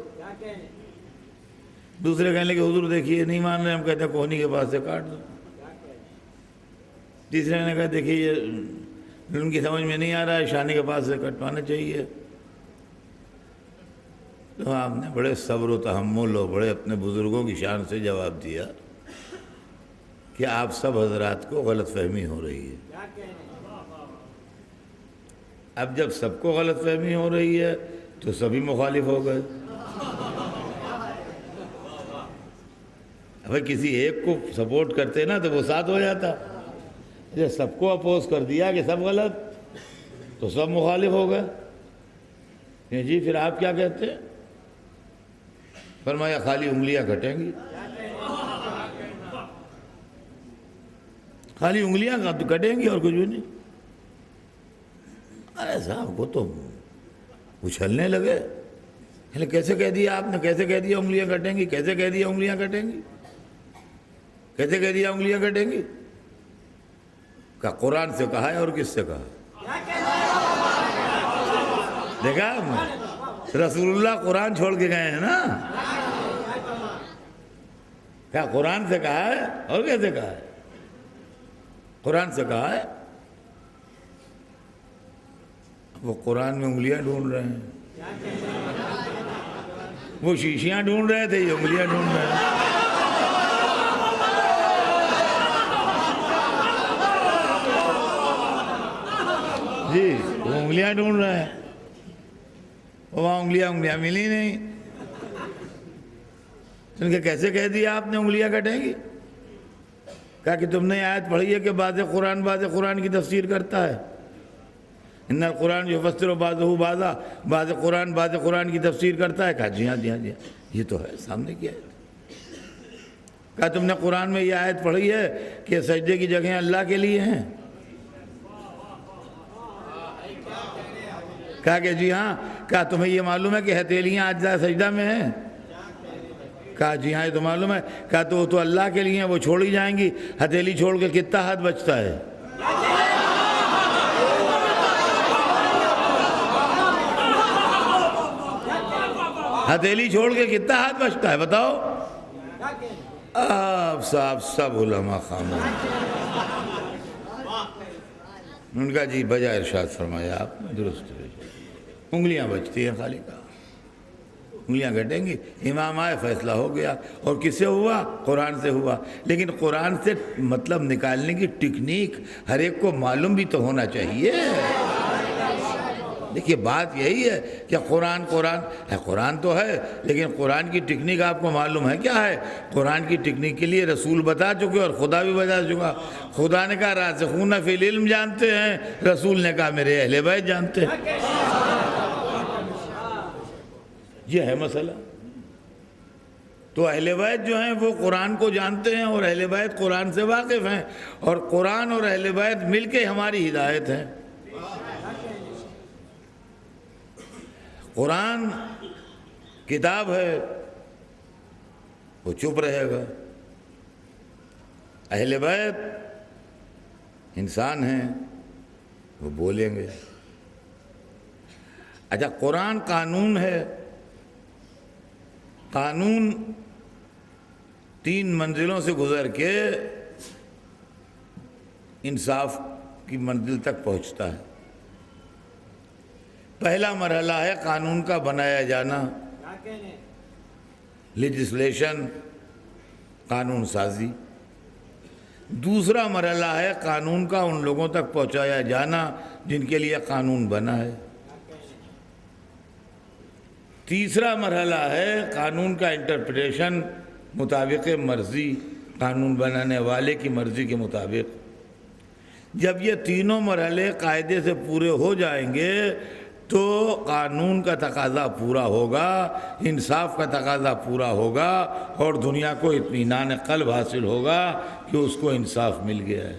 دوسرے کہنے لگے حضور دیکھیے یہ نہیں مان رہے، ہم کہتے ہیں کوہنی کے پاس سے کاٹ دو۔ تیسرے نے کہا دیکھیے یہ ان کی سمجھ میں نہیں آ رہا ہے، شانے کے پاس سے کٹوانا چاہیے۔ تو آپ نے بڑے صبر و تحمل اور بڑے اپنے بزرگوں کی شان سے جواب دیا کہ آپ سب حضرات کو غلط فہمی ہو رہی ہے۔ اب جب سب کو غلط فہمی ہو رہی ہے تو سبھی مخالف ہو گئے۔ اگر کسی ایک کو سپورٹ کرتے نا تو وہ ساتھ ہو جاتا، جب سب کو اپوز کر دیا کہ سب غلط تو سب مخالف ہو گئے۔ جی پھر آپ کیا کہتے ہیں؟ فرمایا خالی انگلیاں کٹیں گی، خالی انگلیاں کٹیں گی اور کچھ بھی نہیں۔ ارے صاحب کو تو اچھلنے لگے کیسے کہہ دیا آپ نے؟ کیسے کہہ دیا انگلیاں کٹیں گی؟ کیسے کہہ دیا انگلیاں کٹیں گی؟ کیسے کہہ دیا انگلیاں کٹیں گی؟ کہ قرآن سے کہا ہے اور کس سے کہا؟ دیکھا رسول اللہ قرآن چھوڑ کے گئے ہیں نا؟ کیا قرآن سے کہا ہے اور کیسے کہا ہے؟ قرآن سے کہا ہے۔ وہ قرآن میں انگلیاں ڈھونڈ رہے ہیں، وہ شیشیاں ڈھونڈ رہے تھے، یہ انگلیاں ڈھونڈ رہے ہیں۔ جی وہ انگلیاں ڈھونڈ رہے ہیں، وہاں انگلیاں ملی نہیں۔ ان کے کیسے کہہ دیا آپ نے انگلیاں کٹیں گی؟ کہا کہ تم نے آیت پڑھی ہے کہ بعض قرآن کی تفسیر کرتا ہے، ان القرآن یفسر بعضہ بعض قرآن کی تفسیر کرتا ہے۔ کہا جی ہاں یہ تو ہے سامنے کی آیت۔ کہا تم نے قرآن میں یہ آیت پڑھی ہے کہ سجدے کی جگہیں اللہ کے لیے ہیں؟ کہا کہ جی ہاں۔ کہا تمہیں یہ معلوم ہے کہ ہتھیلیاں اجزاء سجدہ میں ہیں؟ کہا جی ہاں یہ تو معلوم ہے۔ کہا تو وہ تو اللہ کے لیے ہیں، وہ چھوڑی جائیں گی، ہتھیلی چھوڑ کے کتنا ہاتھ بچتا ہے؟ ہتھیلی چھوڑ کے کتنا ہاتھ بچتا ہے بتاؤ؟ آپ صاحب سب علماء خاموش۔ ان کا جی بجائے ارشاد فرمایا آپ نے، درست ہے، انگلیاں بچتی ہیں خالی کا، انگلیاں کٹیں گی۔ امام آئے فیصلہ ہو گیا، اور کس سے ہوا؟ قرآن سے ہوا۔ لیکن قرآن سے مطلب نکالنے کی ٹیکنیک ہر ایک کو معلوم بھی تو ہونا چاہیے۔ دیکھیے بات یہی ہے کہ قرآن تو ہے، لیکن قرآن کی ٹیکنیک آپ کو معلوم ہے کیا ہے؟ قرآن کی ٹیکنیک کے لیے رسول بتا چکے اور خدا بھی بتا چکا۔ خدا نے کہا راسخون فی العلم جانتے ہیں، رسول نے کہا میرے اہل بیت جانتے ہیں۔ یہ ہے مسئلہ۔ تو اہل بیت جو ہیں وہ قرآن کو جانتے ہیں، اور اہل بیت قرآن سے واقف ہیں، اور قرآن اور اہل بیت مل کے ہماری ہدایت ہے۔ قرآن کتاب ہے، وہ چپ رہے گا۔ اہل بیت انسان ہیں، وہ بولیں گے۔ اچھا قرآن قانون ہے، قانون 3 منزلوں سے گزر کے انصاف کی منزل تک پہنچتا ہے۔ پہلا مرحلہ ہے قانون کا بنایا جانا، لیجسلیشن، قانون سازی۔ دوسرا مرحلہ ہے قانون کا ان لوگوں تک پہنچایا جانا جن کے لیے قانون بنا ہے۔ تیسرا مرحلہ ہے قانون کا انٹرپریٹیشن مطابق مرضی، قانون بنانے والے کی مرضی کے مطابق۔ جب یہ تینوں مرحلے قاعدے سے پورے ہو جائیں گے تو قانون کا تقاضا پورا ہوگا، انصاف کا تقاضا پورا ہوگا، اور دنیا کو اطمینان قلب حاصل ہوگا کہ اس کو انصاف مل گیا ہے۔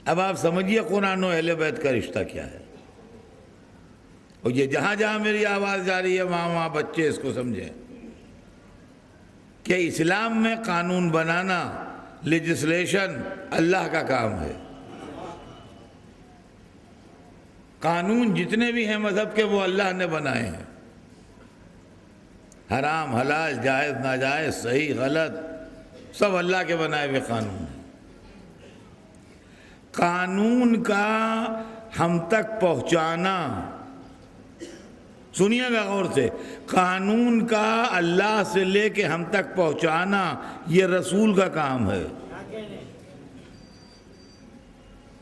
اب آپ سمجھیے قرآن و اہل بیت کا رشتہ کیا ہے، اور یہ جہاں جہاں میری آواز جا رہی ہے وہاں بچے اس کو سمجھیں کہ اسلام میں قانون بنانا، لیجسلیشن اللہ کا کام ہے۔ قانون جتنے بھی ہیں مذہب کے وہ اللہ نے بنائے ہیں، حرام حلال جائز ناجائز صحیح غلط سب اللہ کے بنائے ہوئے قانون ہیں۔ قانون کا ہم تک پہنچانا، سنیے گا غور سے، قانون کا اللہ سے لے کے ہم تک پہنچانا یہ رسول کا کام ہے۔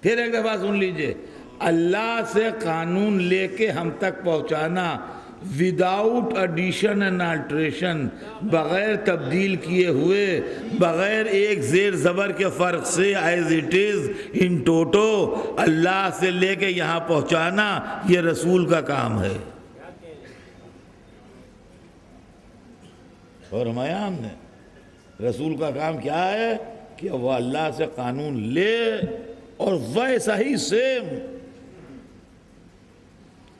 پھر ایک دفعہ سن لیجئے، اللہ سے قانون لے کے ہم تک پہنچانا وداؤٹ ایڈیشن اینڈ الٹریشن، بغیر تبدیل کیے ہوئے، بغیر ایک زیر زبر کے فرق سے، ایز اٹ از ان ٹوٹو اللہ سے لے کے یہاں پہنچانا یہ رسول کا کام ہے۔ اور ہمارے ہم نے رسول کا کام کیا ہے کہ وہ اللہ سے قانون لے اور ویسا ہی سیم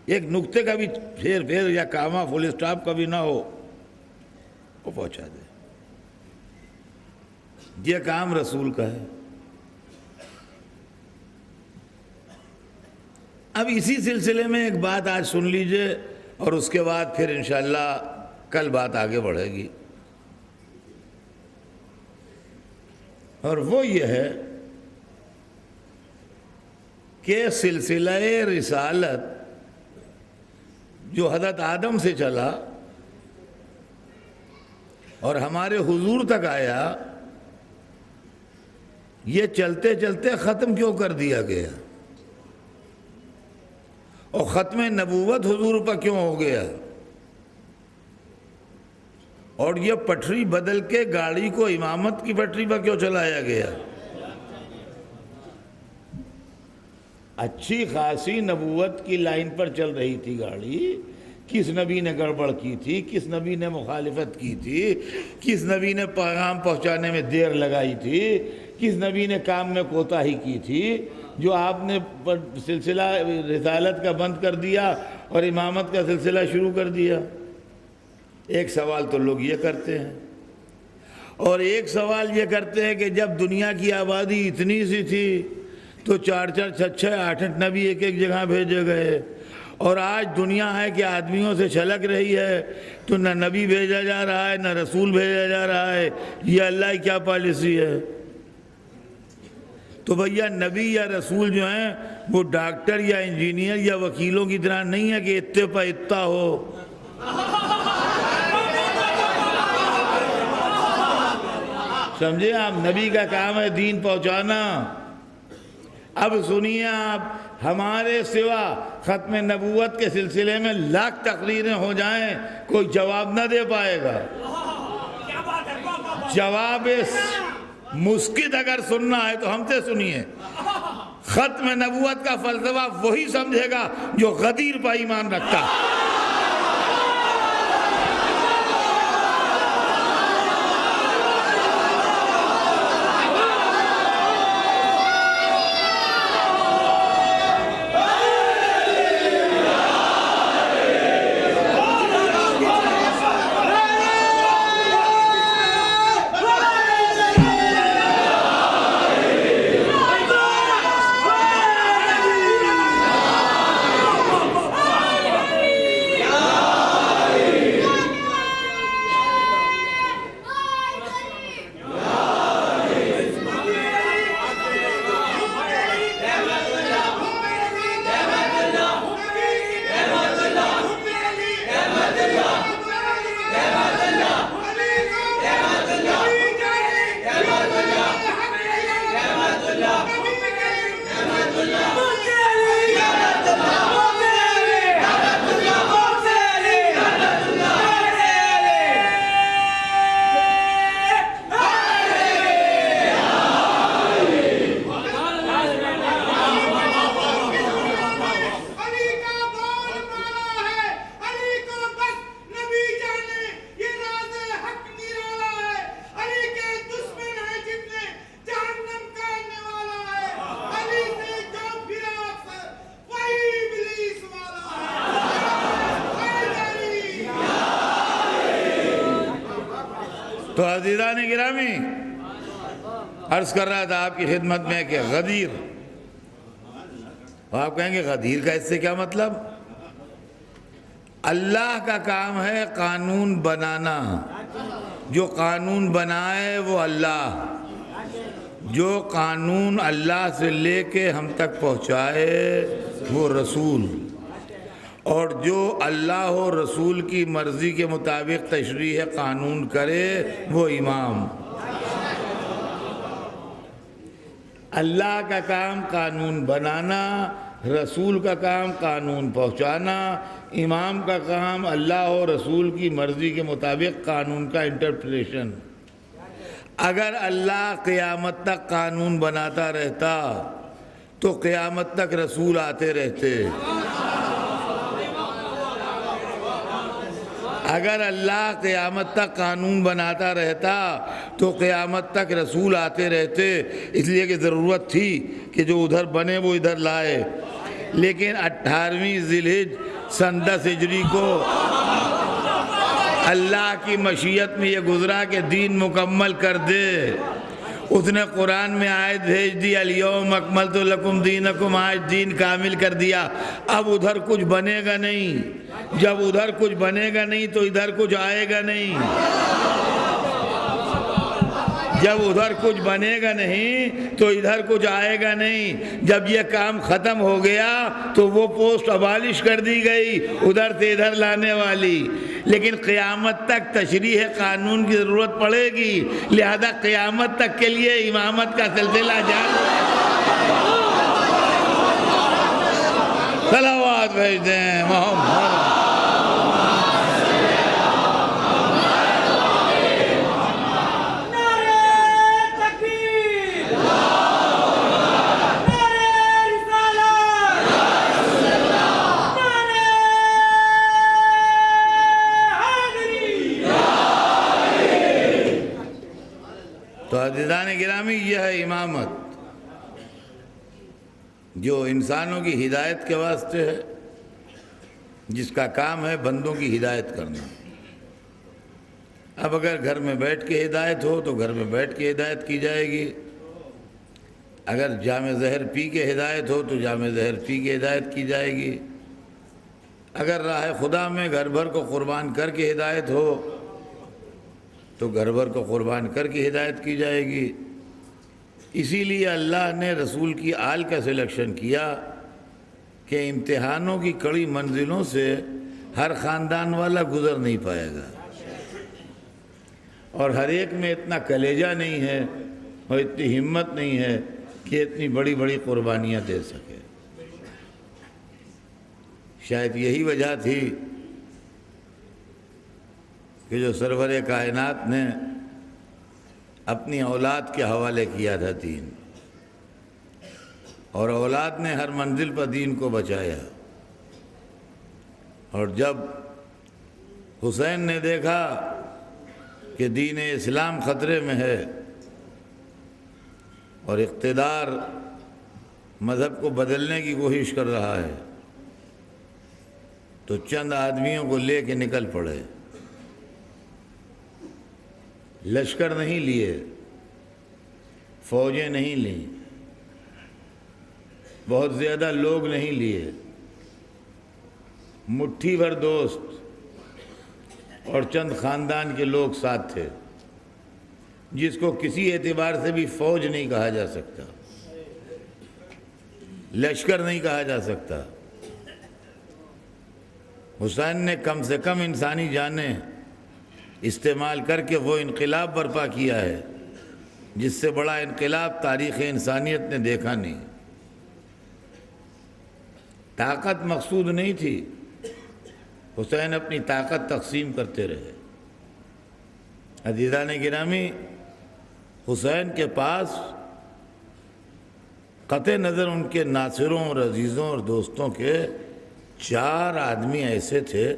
ایک نقطے کا بھی پھیر یا کامہ فل اسٹاپ کا بھی نہ ہو، وہ پہنچا دے۔ یہ کام رسول کا ہے۔ اب اسی سلسلے میں ایک بات آج سن لیجئے، اور اس کے بعد پھر انشاءاللہ کل بات آگے بڑھے گی، اور وہ یہ ہے کہ سلسلہ رسالت جو حضرت آدم سے چلا اور ہمارے حضور تک آیا، یہ چلتے چلتے ختم کیوں کر دیا گیا، اور ختم نبوت حضور پر کیوں ہو گیا، اور یہ پٹری بدل کے گاڑی کو امامت کی پٹری پر کیوں چلایا گیا؟ اچھی خاصی نبوت کی لائن پر چل رہی تھی گاڑی، کس نبی نے گڑبڑ کی تھی، کس نبی نے مخالفت کی تھی، کس نبی نے پیغام پہنچانے میں دیر لگائی تھی، کس نبی نے کام میں کوتاہی کی تھی، جو آپ نے سلسلہ رسالت کا بند کر دیا اور امامت کا سلسلہ شروع کر دیا؟ ایک سوال تو لوگ یہ کرتے ہیں، اور ایک سوال یہ کرتے ہیں کہ جب دنیا کی آبادی اتنی سی تھی تو 4 4 6 6 8 8 نبی ایک ایک جگہ بھیجے گئے، اور آج دنیا ہے کہ آدمیوں سے چھلک رہی ہے تو نہ نبی بھیجا جا رہا ہے نہ رسول بھیجا جا رہا ہے۔ یہ اللہ کی کیا پالیسی ہے؟ تو بھیا نبی یا رسول جو ہیں وہ ڈاکٹر یا انجینئر یا وکیلوں کی طرح نہیں ہے کہ اتے پہ اتا ہو۔ سمجھے آپ؟ نبی کا کام ہے دین پہنچانا۔ اب سنیے آپ، ہمارے سوا ختم نبوت کے سلسلے میں لاکھ تقریریں ہو جائیں، کوئی جواب نہ دے پائے گا۔ جواب مسکت اگر سننا ہے تو ہم سے سنیے۔ ختم نبوت کا فلسفہ وہی سمجھے گا جو غدیر پر ایمان رکھتا ہے۔ تو عزیزان گرامی، عرض کر رہا تھا آپ کی خدمت میں کہ غدیر، اور آپ کہیں گے غدیر کا اس سے کیا مطلب؟ اللہ کا کام ہے قانون بنانا، جو قانون بنائے وہ اللہ، جو قانون اللہ سے لے کے ہم تک پہنچائے وہ رسول، اور جو اللہ و رسول کی مرضی کے مطابق تشریح قانون کرے وہ امام۔ اللہ کا کام قانون بنانا، رسول کا کام قانون پہنچانا، امام کا کام اللہ و رسول کی مرضی کے مطابق قانون کا انٹرپریشن۔ اگر اللہ قیامت تک قانون بناتا رہتا تو قیامت تک رسول آتے رہتے۔ اگر اللہ قیامت تک قانون بناتا رہتا تو قیامت تک رسول آتے رہتے، اس لیے کہ ضرورت تھی کہ جو ادھر بنے وہ ادھر لائے۔ لیکن 18ویں ذی الحجہ سن 10 ہجری کو اللہ کی مشیت میں یہ گزرا کہ دین مکمل کر دے، اس نے قرآن میں آیت بھیج دی الیوم اکملت لکم دینکم، آج دین کامل کر دیا۔ اب ادھر کچھ بنے گا نہیں، جب ادھر کچھ بنے گا نہیں تو ادھر کچھ آئے گا نہیں، جب ادھر کچھ بنے گا نہیں تو ادھر کچھ آئے گا نہیں۔ جب یہ کام ختم ہو گیا تو وہ پوسٹ ابالش کر دی گئی ادھر سے ادھر لانے والی، لیکن قیامت تک تشریح قانون کی ضرورت پڑے گی، لہذا قیامت تک کے لیے امامت کا سلسلہ جاری ہے۔ صلوات بھیج دیں محمد۔ تو عزیزان گرامی، یہ ہے امامت جو انسانوں کی ہدایت کے واسطے ہے، جس کا کام ہے بندوں کی ہدایت کرنا۔ اب اگر گھر میں بیٹھ کے ہدایت ہو تو گھر میں بیٹھ کے ہدایت کی جائے گی، اگر جام زہر پی کے ہدایت ہو تو جام زہر پی کے ہدایت کی جائے گی، اگر راہ خدا میں گھر بھر کو قربان کر کے ہدایت ہو تو گھر بھر کو قربان کر کے ہدایت کی جائے گی۔ اسی لیے اللہ نے رسول کی آل کا سلیکشن کیا کہ امتحانوں کی کڑی منزلوں سے ہر خاندان والا گزر نہیں پائے گا، اور ہر ایک میں اتنا کلیجہ نہیں ہے اور اتنی ہمت نہیں ہے کہ اتنی بڑی بڑی قربانیاں دے سکے۔ شاید یہی وجہ تھی کہ جو سرور کائنات نے اپنی اولاد کے حوالے کیا تھا دین، اور اولاد نے ہر منزل پر دین کو بچایا، اور جب حسین نے دیکھا کہ دین اسلام خطرے میں ہے اور اقتدار مذہب کو بدلنے کی کوشش کر رہا ہے، تو چند آدمیوں کو لے کے نکل پڑے۔ لشکر نہیں لیے، فوجیں نہیں لیں، بہت زیادہ لوگ نہیں لیے، مٹھی بھر دوست اور چند خاندان کے لوگ ساتھ تھے، جس کو کسی اعتبار سے بھی فوج نہیں کہا جا سکتا، لشکر نہیں کہا جا سکتا۔ حسین نے کم سے کم انسانی جانیں استعمال کر کے وہ انقلاب برپا کیا ہے جس سے بڑا انقلاب تاریخ انسانیت نے دیکھا نہیں۔ طاقت مقصود نہیں تھی، حسین اپنی طاقت تقسیم کرتے رہے۔ عزیزان گرامی، حسین کے پاس قطع نظر ان کے ناصروں اور عزیزوں اور دوستوں کے 4 آدمی ایسے تھے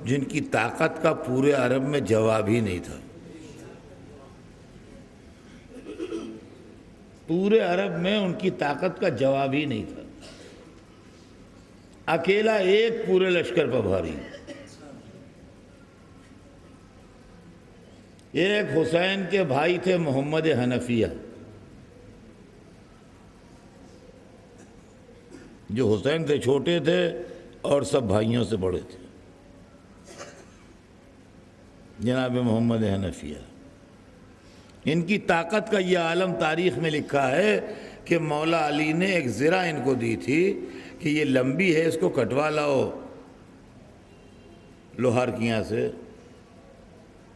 جن کی طاقت کا پورے عرب میں جواب ہی نہیں تھا۔ پورے عرب میں ان کی طاقت کا جواب ہی نہیں تھا، اکیلا ایک پورے لشکر پر بھاری۔ ایک حسین کے بھائی تھے محمد حنفیہ، جو حسین سے چھوٹے تھے اور سب بھائیوں سے بڑے تھے، جناب محمد حنفیہ۔ ان کی طاقت کا یہ عالم تاریخ میں لکھا ہے کہ مولا علی نے ایک زرہ ان کو دی تھی کہ یہ لمبی ہے، اس کو کٹوا لاؤ لوہار کیاں سے،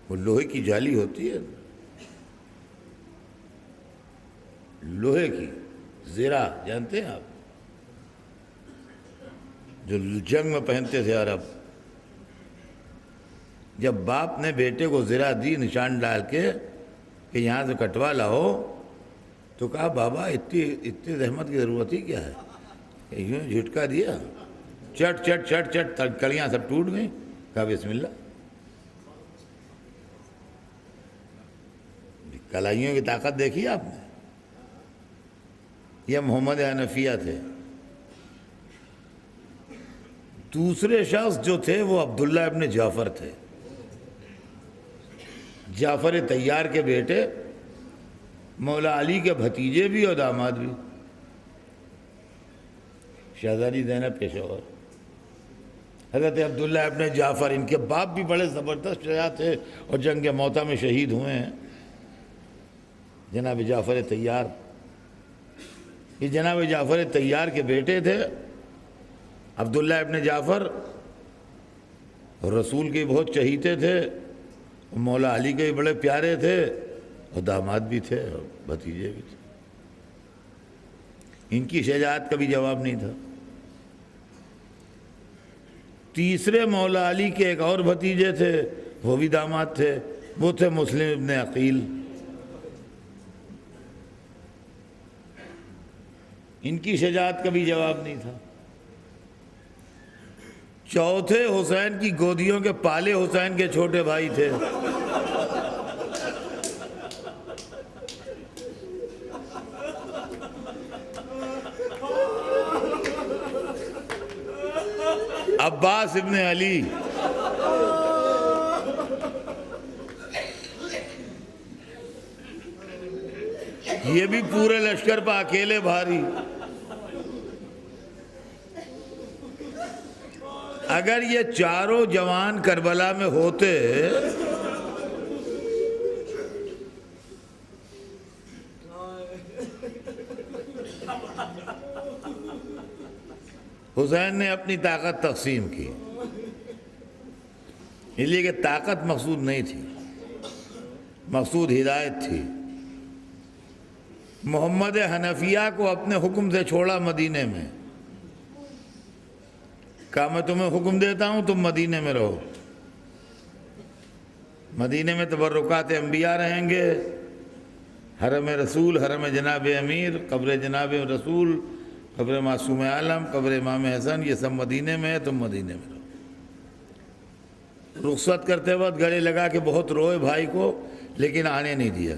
وہ لوہے کی جالی ہوتی ہے، لوہے کی زرہ جانتے ہیں آپ، جو جنگ میں پہنتے تھے عرب۔ جب باپ نے بیٹے کو زرہ دی نشان ڈال کے کہ یہاں سے کٹوا لاؤ، تو کہا بابا اتنی زحمت کی ضرورت ہی کیا ہے، یوں جھٹکا دیا، چٹ چٹ چٹ چٹ کڑیاں سب ٹوٹ گئیں، کہا بسم اللہ۔ کلائیوں کی طاقت دیکھی آپ نے؟ یہ محمد حنفیہ تھے۔ دوسرے شخص جو تھے وہ عبداللہ ابن جعفر تھے، جعفر طیار کے بیٹے، مولا علی کے بھتیجے بھی اور داماد بھی، شہزادی زینب کے شوہر حضرت عبداللہ ابن جعفر۔ ان کے باپ بھی بڑے زبردست شجاع تھے اور جنگ موطا میں شہید ہوئے ہیں، جناب جعفر طیار۔ یہ جناب جعفر طیار کے بیٹے تھے عبداللہ ابن جعفر، اور رسول کے بہت چہیتے تھے، مولا علی کے بھی بڑے پیارے تھے، اور داماد بھی تھے اور بھتیجے بھی تھے۔ ان کی شجاعت کا بھی جواب نہیں تھا۔ تیسرے مولا علی کے ایک اور بھتیجے تھے، وہ بھی داماد تھے، وہ تھے مسلم ابن عقیل۔ ان کی شجاعت کا بھی جواب نہیں تھا۔ چوتھے حسین کی گودیوں کے پالے حسین کے چھوٹے بھائی تھے، عباس ابن علی۔ یہ بھی پورے لشکر پہ اکیلے بھاری۔ اگر یہ چاروں جوان کربلا میں ہوتے حسین نے اپنی طاقت تقسیم کی، اس لیے کہ طاقت مقصود نہیں تھی، مقصود ہدایت تھی۔ محمد حنفیہ کو اپنے حکم سے چھوڑا مدینے میں، کہا میں تمہیں حکم دیتا ہوں تم مدینے میں رہو، مدینے میں تبرکات انبیاء رہیں گے، حرم رسول، حرم جناب امیر، قبر جناب رسول، قبر معصوم عالم، قبر امام حسن، یہ سب مدینے میں ہے، تم مدینے میں رہو۔ رخصت کرتے وقت گلے لگا کے بہت روئے بھائی کو، لیکن آنے نہیں دیا۔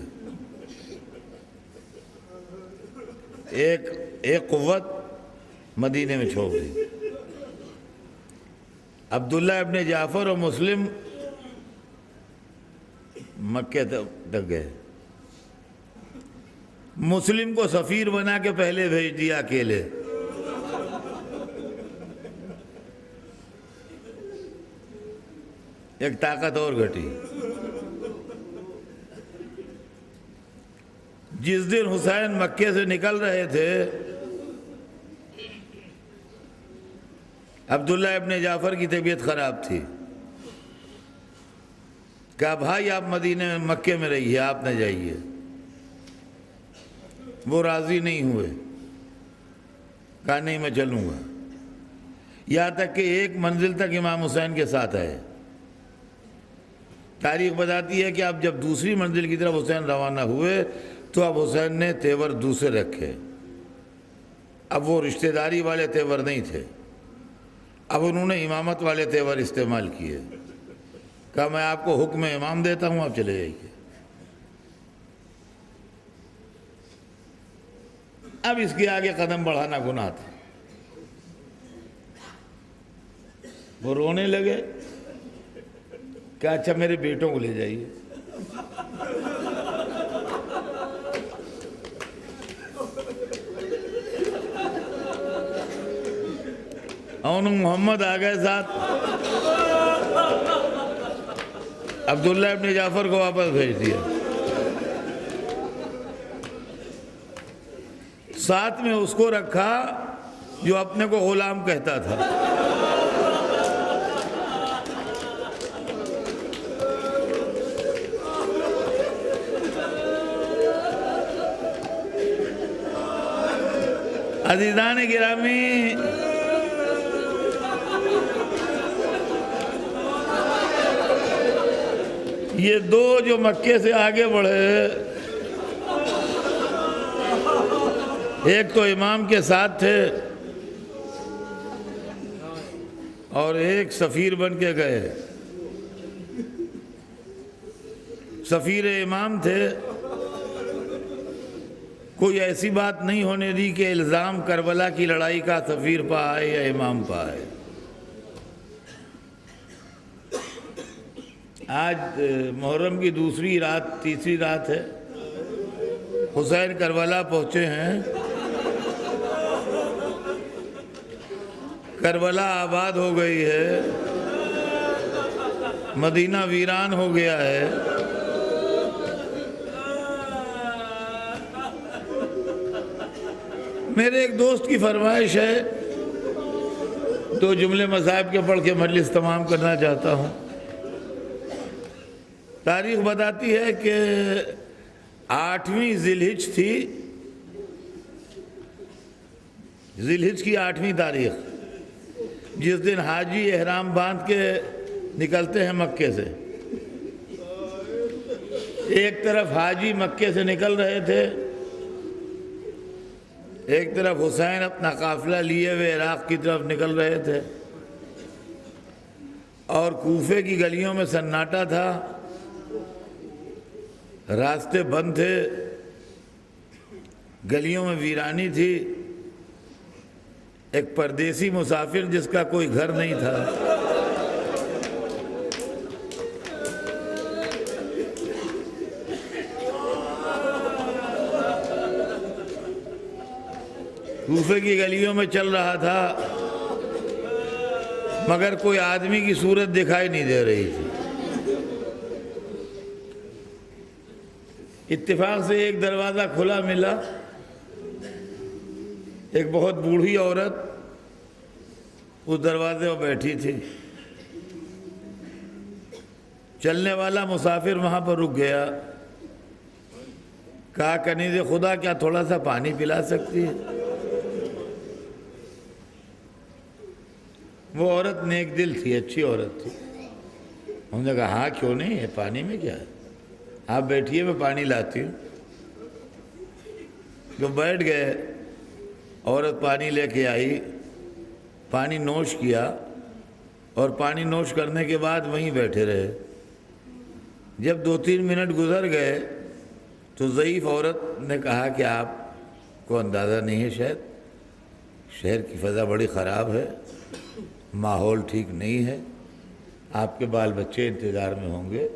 ایک قوت مدینے میں چھوڑ دی۔ عبداللہ ابن جعفر اور مسلم مکے تک گئے۔ مسلم کو سفیر بنا کے پہلے بھیج دیا اکیلے۔ ایک طاقت اور گھٹی۔ جس دن حسین مکے سے نکل رہے تھے، عبداللہ ابن جعفر کی طبیعت خراب تھی، کہا بھائی آپ مدینے میں مکے میں رہیے، آپ نہ جائیے۔ وہ راضی نہیں ہوئے، کہا نہیں میں چلوں گا، یہاں تک کہ ایک منزل تک امام حسین کے ساتھ آئے۔ تاریخ بتاتی ہے کہ اب جب دوسری منزل کی طرف حسین روانہ ہوئے تو اب حسین نے تیور دوسرے رکھے، اب وہ رشتہ داری والے تیور نہیں تھے، اب انہوں نے امامت والے تیور استعمال کیے۔ کہا میں آپ کو حکم امام دیتا ہوں، آپ چلے جائیے۔ اب اس کے آگے قدم بڑھانا گناہ تھا۔ وہ رونے لگے، کہا اچھا میرے بیٹوں کو لے جائیے۔ اور محمد آ گئے ساتھ، عبداللہ ابن جعفر کو واپس بھیج دیا۔ ساتھ میں اس کو رکھا جو اپنے کو غلام کہتا تھا۔ عزیزان گرامی، یہ دو جو مکے سے آگے بڑھے، ایک تو امام کے ساتھ تھے اور ایک سفیر بن کے گئے۔ سفیر امام تھے، کوئی ایسی بات نہیں ہونے دی کہ الزام کربلا کی لڑائی کا سفیر پہ آئے یا امام پہ آئے۔ آج محرم کی دوسری رات تیسری رات ہے، حسین کربلا پہنچے ہیں، کربلا آباد ہو گئی ہے، مدینہ ویران ہو گیا ہے۔ میرے ایک دوست کی فرمائش ہے، دو جملے مصائب کے پڑھ کے مجلس تمام کرنا چاہتا ہوں۔ تاریخ بتاتی ہے کہ 8ویں ذی الحج تھی، ذی الحج کی 8ویں تاریخ، جس دن حاجی احرام باندھ کے نکلتے ہیں مکے سے۔ ایک طرف حاجی مکے سے نکل رہے تھے، ایک طرف حسین اپنا قافلہ لیے ہوئے عراق کی طرف نکل رہے تھے، اور کوفے کی گلیوں میں سناٹا تھا، راستے بند تھے، گلیوں میں ویرانی تھی، ایک پردیسی مسافر جس کا کوئی گھر نہیں تھا، کوفے کی گلیوں میں چل رہا تھا، مگر کوئی آدمی کی صورت دکھائی نہیں دے رہی تھی۔ اتفاق سے ایک دروازہ کھلا ملا، ایک بہت بوڑھی عورت اس دروازے پر بیٹھی تھی۔ چلنے والا مسافر وہاں پر رک گیا، کہا کنیز خدا کیا تھوڑا سا پانی پلا سکتی ہے؟ وہ عورت نیک دل تھی، اچھی عورت تھی۔ انہوں نے کہا ہاں کیوں نہیں ہے، پانی میں کیا ہے، آپ بیٹھیے میں پانی لاتی ہوں۔ جو بیٹھ گئے، عورت پانی لے کے آئی، پانی نوش کیا، اور پانی نوش کرنے کے بعد وہیں بیٹھے رہے۔ جب 2-3 منٹ گزر گئے تو ضعیف عورت نے کہا کہ آپ کو اندازہ نہیں ہے، شاید شہر کی فضا بڑی خراب ہے، ماحول ٹھیک نہیں ہے، آپ کے بال بچے انتظار میں ہوں گے،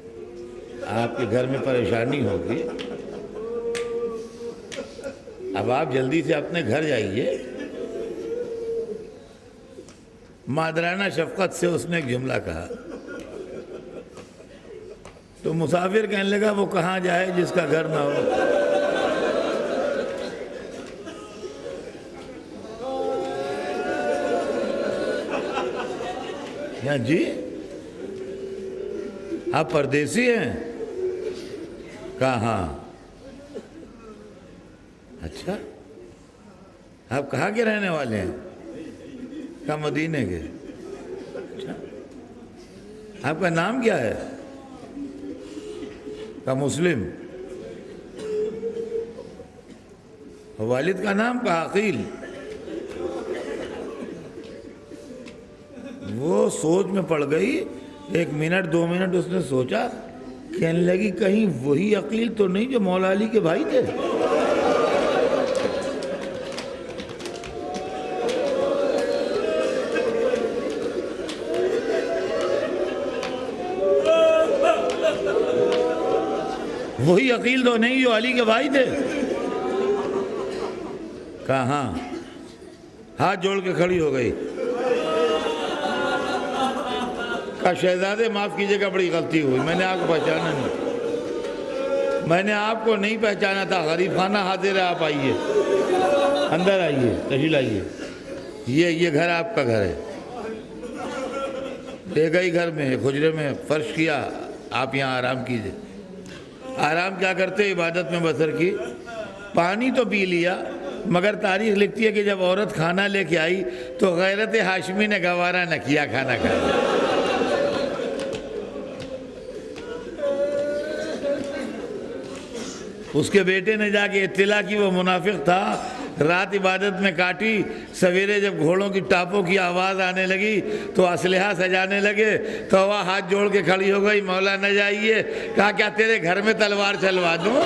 آپ کے گھر میں پریشانی ہوگی، اب آپ جلدی سے اپنے گھر جائیے۔ مادرانہ شفقت سے اس نے ایک جملہ کہا، تو مسافر کہنے لگا وہ کہاں جائے جس کا گھر نہ ہو۔ یا جی آپ پردیسی ہیں؟ کہا ہاں۔ اچھا آپ کہاں کے رہنے والے ہیں؟ کہا مدینے کے۔ اچھا آپ کا نام کیا ہے؟ کہا مسلم۔ والد کا نام؟ کہا عقیل۔ وہ سوچ میں پڑ گئی، 1 منٹ 2 منٹ اس نے سوچا، کہنے لگی کہیں وہی عقیل تو نہیں جو مولا علی کے بھائی تھے؟ وہی عقیل تو نہیں جو علی کے بھائی تھے؟ کہا ہاں۔ ہاتھ جوڑ کے کھڑی ہو گئی، کہا شہزادے معاف کیجیے گا، بڑی غلطی ہوئی، میں نے آپ کو پہچانا نہیں، میں نے آپ کو نہیں پہچانا تھا، غریب خانہ حاضر ہے، آپ آئیے، اندر آئیے، تشریف لائیے، یہ گھر آپ کا گھر ہے۔ لے گئی گھر میں، حجرے میں فرش کیا، آپ یہاں آرام کیجیے۔ آرام کیا کرتے؟ عبادت میں بسر کی۔ پانی تو پی لیا، مگر تاریخ لکھتی ہے کہ جب عورت کھانا لے کے آئی تو غیرت ہاشمی نے گوارا نہ کیا کھانا کھانا۔ اس کے بیٹے نے جا کے اطلاع کی وہ منافق تھا، رات عبادت میں کاٹی، سویرے جب گھوڑوں کی ٹاپوں کی آواز آنے لگی تو اسلحہ سجانے لگے، تو وہ ہاتھ جوڑ کے کھڑی ہو گئی، مولا نہ جائیے۔ کہا کیا تیرے گھر میں تلوار چلوا دوں؟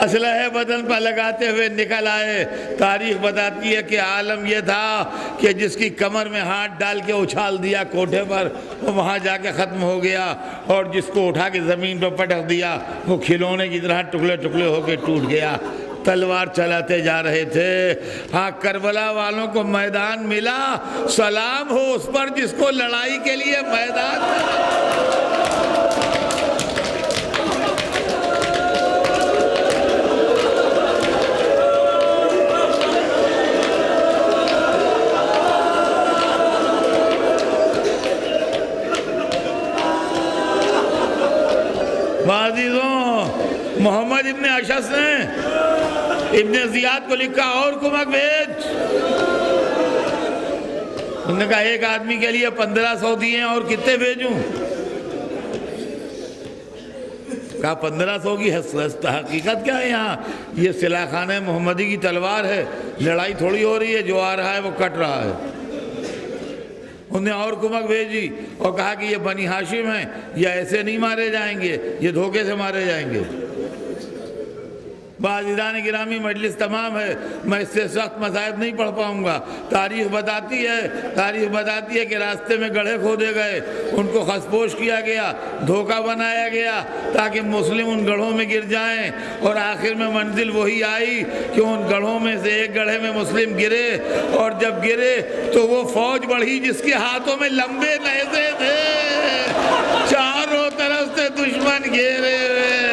اسلحے بدن پر لگاتے ہوئے نکل آئے۔ تاریخ بتاتی ہے کہ عالم یہ تھا کہ جس کی کمر میں ہاتھ ڈال کے اچھال دیا کوٹھے پر، وہ وہاں جا کے ختم ہو گیا، اور جس کو اٹھا کے زمین پر پٹک دیا وہ کھلونے کی طرح ٹکڑے ٹکڑے ہو کے ٹوٹ گیا۔ تلوار چلاتے جا رہے تھے۔ ہاں، کربلا والوں کو میدان ملا، سلام ہو اس پر جس کو لڑائی کے لیے میدان ملا۔ عزیزوں، محمد ابن اشعث نے ابن زیاد کو لکھا اور کمک بھیج۔ انہوں نے کہا ایک آدمی کے لیے 1500 دیے ہیں، اور کتنے بھیجوں؟ کہا 1500 کی حقیقت کیا ہے یہاں؟ یہ سلاح خانہ محمدی کی تلوار ہے، لڑائی تھوڑی ہو رہی ہے، جو آ رہا ہے وہ کٹ رہا ہے۔ انہوں نے اور کمک بھیجی اور کہا کہ یہ بنی ہاشم ہیں، یہ ایسے نہیں مارے جائیں گے، یہ دھوکے سے مارے جائیں گے۔ عزیزان گرامی، مجلس تمام ہے، میں اس سے سخت مذاہب نہیں پڑھ پاؤں گا۔ تاریخ بتاتی ہے کہ راستے میں گڑھے کھودے گئے، ان کو خسپوش کیا گیا، دھوکہ بنایا گیا تاکہ مسلم ان گڑھوں میں گر جائیں، اور آخر میں منزل وہی آئی کہ ان گڑھوں میں سے ایک گڑھے میں مسلم گرے، اور جب گرے تو وہ فوج بڑھی جس کے ہاتھوں میں لمبے نیزے تھے، چاروں طرف سے دشمن گھیرے ہوئے۔